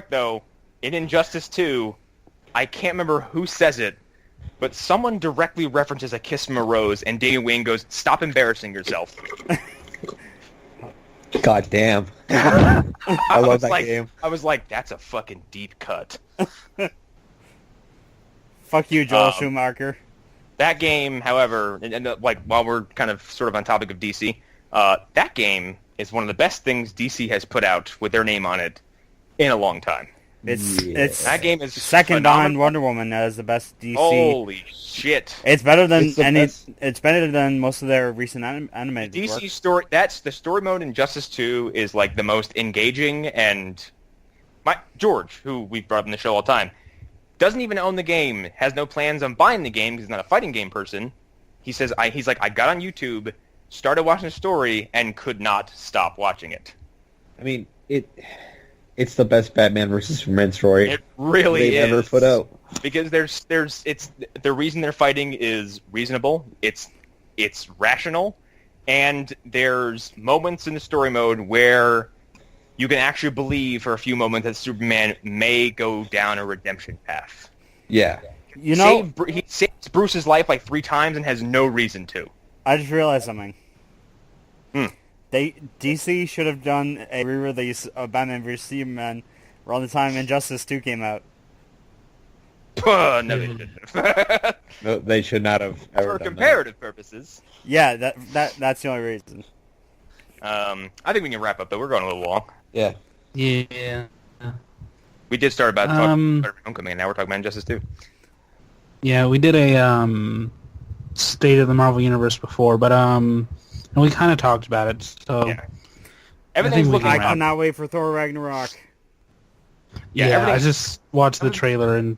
though, in Injustice 2, I can't remember who says it, but someone directly references A Kiss from a Rose, and Damian Wayne goes, "Stop embarrassing yourself." God damn. I love was that like, game. I was like, that's a fucking deep cut. Fuck you, Joel Schumacher. That game, however, and like while we're kind of sort of on topic of DC, that game is one of the best things DC has put out with their name on it in a long time. It's That game is second phenomenal. behind Wonder Woman as the best DC. Holy shit! It's better than It's the best. It's better than most of their recent animated DC work. story. That's the story mode in Justice 2 is like the most engaging, and George, who we've brought up in the show all the time, doesn't even own the game, has no plans on buying the game because he's not a fighting game person. He says, he's like, I got on YouTube, started watching the story, and could not stop watching it. I mean, it's the best Batman versus Superman story It really they've is. ever put out. Because it's the reason they're fighting is reasonable. It's rational, and there's moments in the story mode where you can actually believe for a few moments that Superman may go down a redemption path. Yeah. You know, he saves Bruce's life like 3 times and has no reason to. I just realized something. Hmm. DC should have done a re-release of Batman vs Superman around the time Injustice 2 came out. No, they shouldn't. No, they should not have ever For done comparative purposes. Yeah, that's the only reason. I think we can wrap up, though. We're going a little long. that. Yeah. We did start about talking about Homecoming, and now we're talking about Injustice 2. Yeah, we did a State of the Marvel Universe before, but and we kind of talked about it. So Yeah. Everything's we looking can I wrap. up. cannot wait for Thor Ragnarok. Yeah, I everything's- just watched the trailer and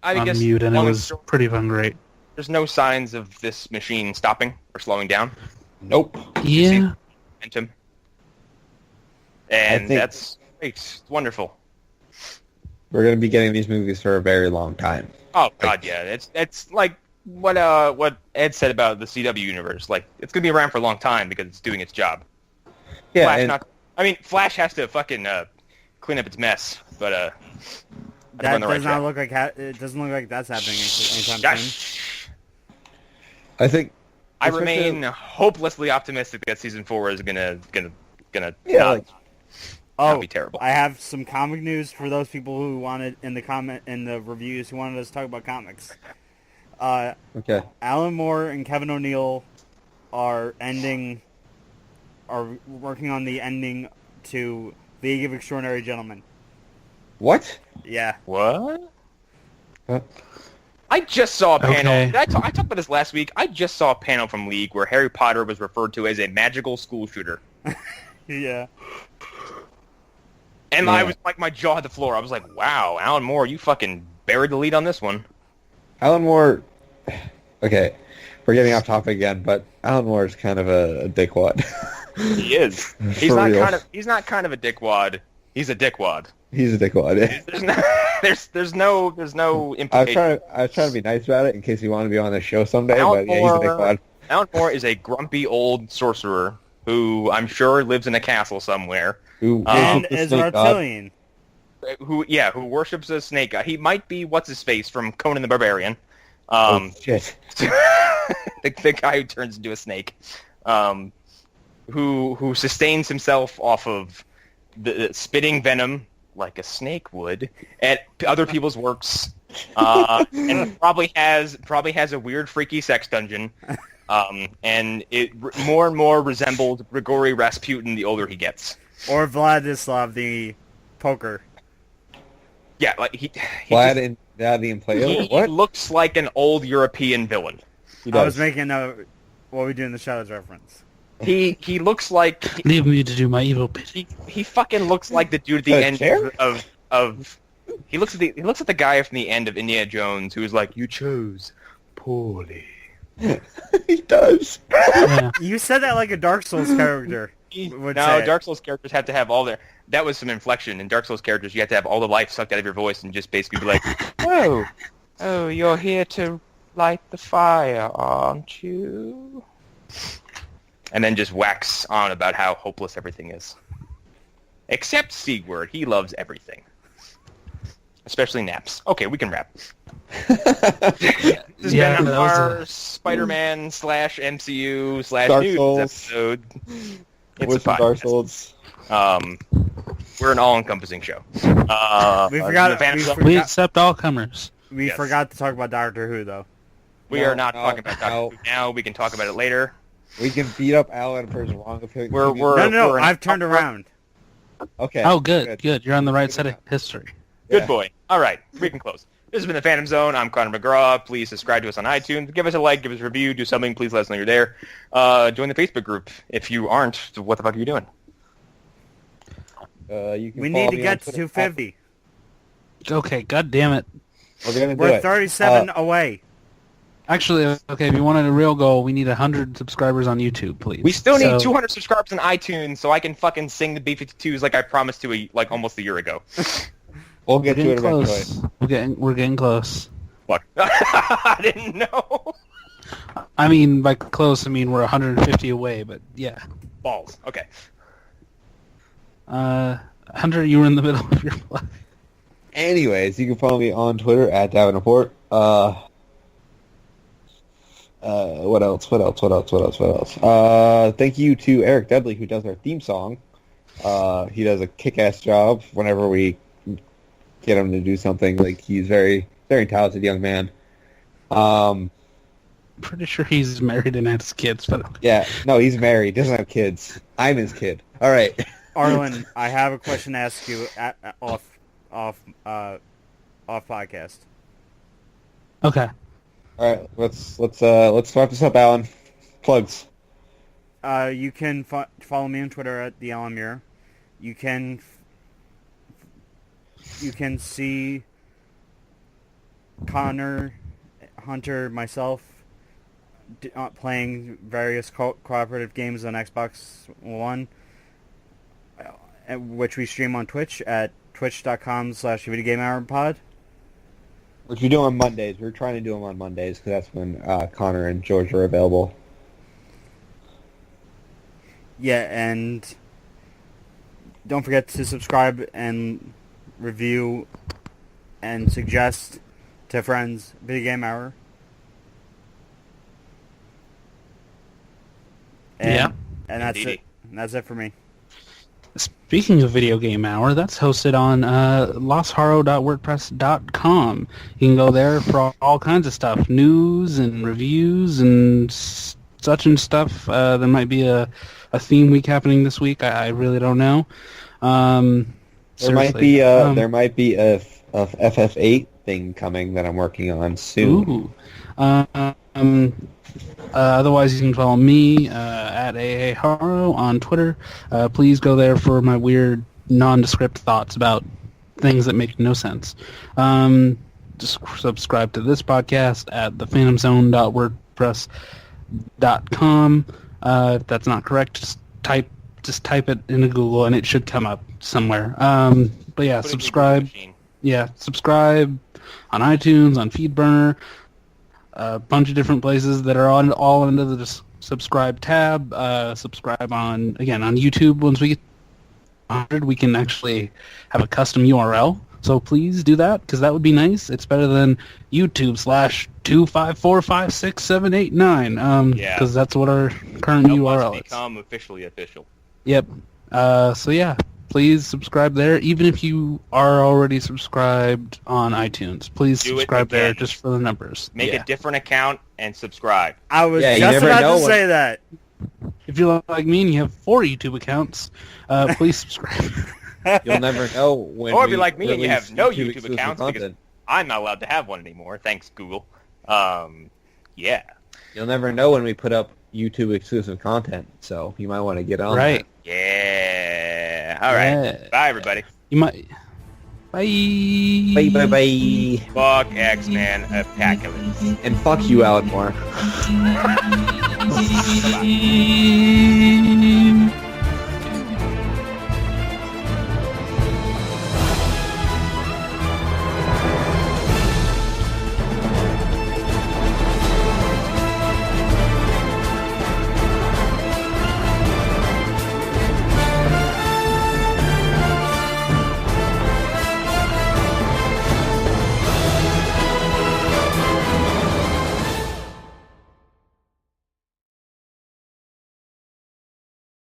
I on guess mute, and it long and was short, pretty fun, great. there's no signs of this machine stopping or slowing down. Nope. Yeah. Momentum. And think- that's great. It's wonderful. We're going to be getting these movies for a very long time. Oh God, yeah. It's like what Ed said about the CW universe. Like it's gonna be around for a long time because it's doing its job. Yeah, Flash Flash has to fucking clean up its mess, but That on the right does not track. look like it doesn't look like that's happening anytime soon. Gosh, I think I especially- remain hopelessly optimistic that season 4 is gonna Yeah, not, like- not Oh, be terrible. I have some comic news for those people who wanted in the reviews who wanted us to talk about comics. Okay. Alan Moore and Kevin O'Neill are working on the ending to League of Extraordinary Gentlemen. What? Yeah. What? Huh? I just saw a panel. Okay. I talked about this last week. I just saw a panel from League where Harry Potter was referred to as a magical school shooter. Yeah. And Yeah. I was like, my jaw hit the floor. I was like, wow, Alan Moore, you fucking buried the lead on this one. Alan Moore... Okay, we're getting off topic again, but Alan Moore is kind of a dickwad. He is. He's For not real. kind of a dickwad. He's a dickwad. He's a dickwad. There's no I implication. was trying to be nice about it in case he wanted to be on the show someday, Alan but yeah, he's a Moore- dickwad. Alan Moore is a grumpy old sorcerer who I'm sure lives in a castle somewhere. Who And worships the is an snake god. Artillian. Who worships a snake god. He might be what's his face from Conan the Barbarian. Oh, shit. the guy who turns into a snake, who sustains himself off of the spitting venom like a snake would at other people's works, and probably has a weird freaky sex dungeon, and it more and more resembles Grigory Rasputin the older he gets. Or Vladislav the poker. Yeah, like he Vlad just- and the Impaler? he What? looks like an old European villain. He I was does. making a What We Do in the Shadows reference. He looks like Leave me to do my evil bidding. he fucking looks like the dude at the A end chair? of he looks at the guy from the end of Indiana Jones who's like, you chose poorly. He does. Yeah. You said that like a Dark Souls character No, would say. Dark Souls characters have to have all their. That was some inflection. In Dark Souls characters, you have to have all the life sucked out of your voice and just basically be like, oh, you're here to light the fire, aren't you? And then just wax on about how hopeless everything is. Except Sigurd. He loves everything. Especially naps. Okay, we can wrap. This has Yeah, been that was our Spider-Man / MCU / Dark news Souls. episode. It's With a some Dark podcast. Souls. We're an all-encompassing show. We forgot. the Phantom We Zone- We forgot, accept all comers. we Yes. forgot to talk about Doctor Who though. We No, are not no, talking about Doctor no. Who now. We can talk about it later. We can beat up Alan for his wrong opinion. We're- No, we're an I've turned upright- around. Okay. Oh, good. You're on the right side of history. Good Yeah. boy. All right, we can close. This has been the Phantom Zone. I'm Connor McGraw. Please subscribe to us on iTunes. Give us a like. Give us a review. Do something. Please let us know you're there. Join the Facebook group. If you aren't, what the fuck are you doing? You can We follow need to me get on to Twitter. 250. Okay, god damn it. We're gonna do We're it. 37 away. Actually, okay, if you wanted a real goal, we need 100 subscribers on YouTube, please. We still need So- 200 subscribers on iTunes so I can fucking sing the B-52s like I promised to like almost a year ago. We'll We're get to getting it eventually. close. We're getting close. Fuck. I didn't know. I mean, by close, I mean we're 150 away, but yeah. Balls. Okay. 100, you were in the middle of your plug. Anyways, you can follow me on Twitter at Davenport. What else? Thank you to Eric Dudley, who does our theme song. He does a kick-ass job whenever we get him to do something. Like, he's very, very talented young man. Pretty sure he's married and has kids, but Yeah, no, he's married. Doesn't have kids. I'm his kid. All right. Arlen, I have a question to ask you off podcast. okay. All right, let's wrap this up, Alan. Plugs. You can follow me on Twitter at the Alan Muir. You can see Connor, Hunter, myself playing various cooperative games on Xbox One, which we stream on Twitch at twitch.com/videogamehourpod. Which we do on Mondays. We're trying to do them on Mondays because that's when Connor and George are available. Yeah, and don't forget to subscribe and review and suggest to friends Video Game Hour. And that's Indeed. it. And that's it for me. Speaking of Video Game Hour, that's hosted on losthorror.wordpress.com. You can go there for all kinds of stuff, news and reviews and such and stuff. There might be a theme week happening this week. I really don't know. There might be a FF8 thing coming that I'm working on soon. Ooh. Otherwise, you can follow me at AAHaro on Twitter. Please go there for my weird, nondescript thoughts about things that make no sense. Just subscribe to this podcast at thephantomzone.wordpress.com. If that's not correct, just type it into Google and it should come up somewhere. But yeah, subscribe. Yeah, subscribe on iTunes, on FeedBurner. A bunch of different places that are all under the subscribe tab. Subscribe on YouTube. Once we get 100, we can actually have a custom URL. So please do that because that would be nice. It's better than YouTube/254567889. Because that's what our current URL is. Become officially official. Yep. So yeah. Please subscribe there, even if you are already subscribed on iTunes. Please subscribe there just for the numbers. Make a different account and subscribe. I was just about to say that. If you're like me and you have 4 YouTube accounts, please subscribe. You'll never know when. Or if you're like me and you have no YouTube accounts because I'm not allowed to have one anymore. Thanks, Google. Yeah. You'll never know when we put up YouTube exclusive content, so you might want to get on. Right. That. Yeah. All right. Yeah. Bye, everybody. You might. Bye. Bye. Fuck X-Man Apocalypse. And fuck you, Alan Moore. Bye.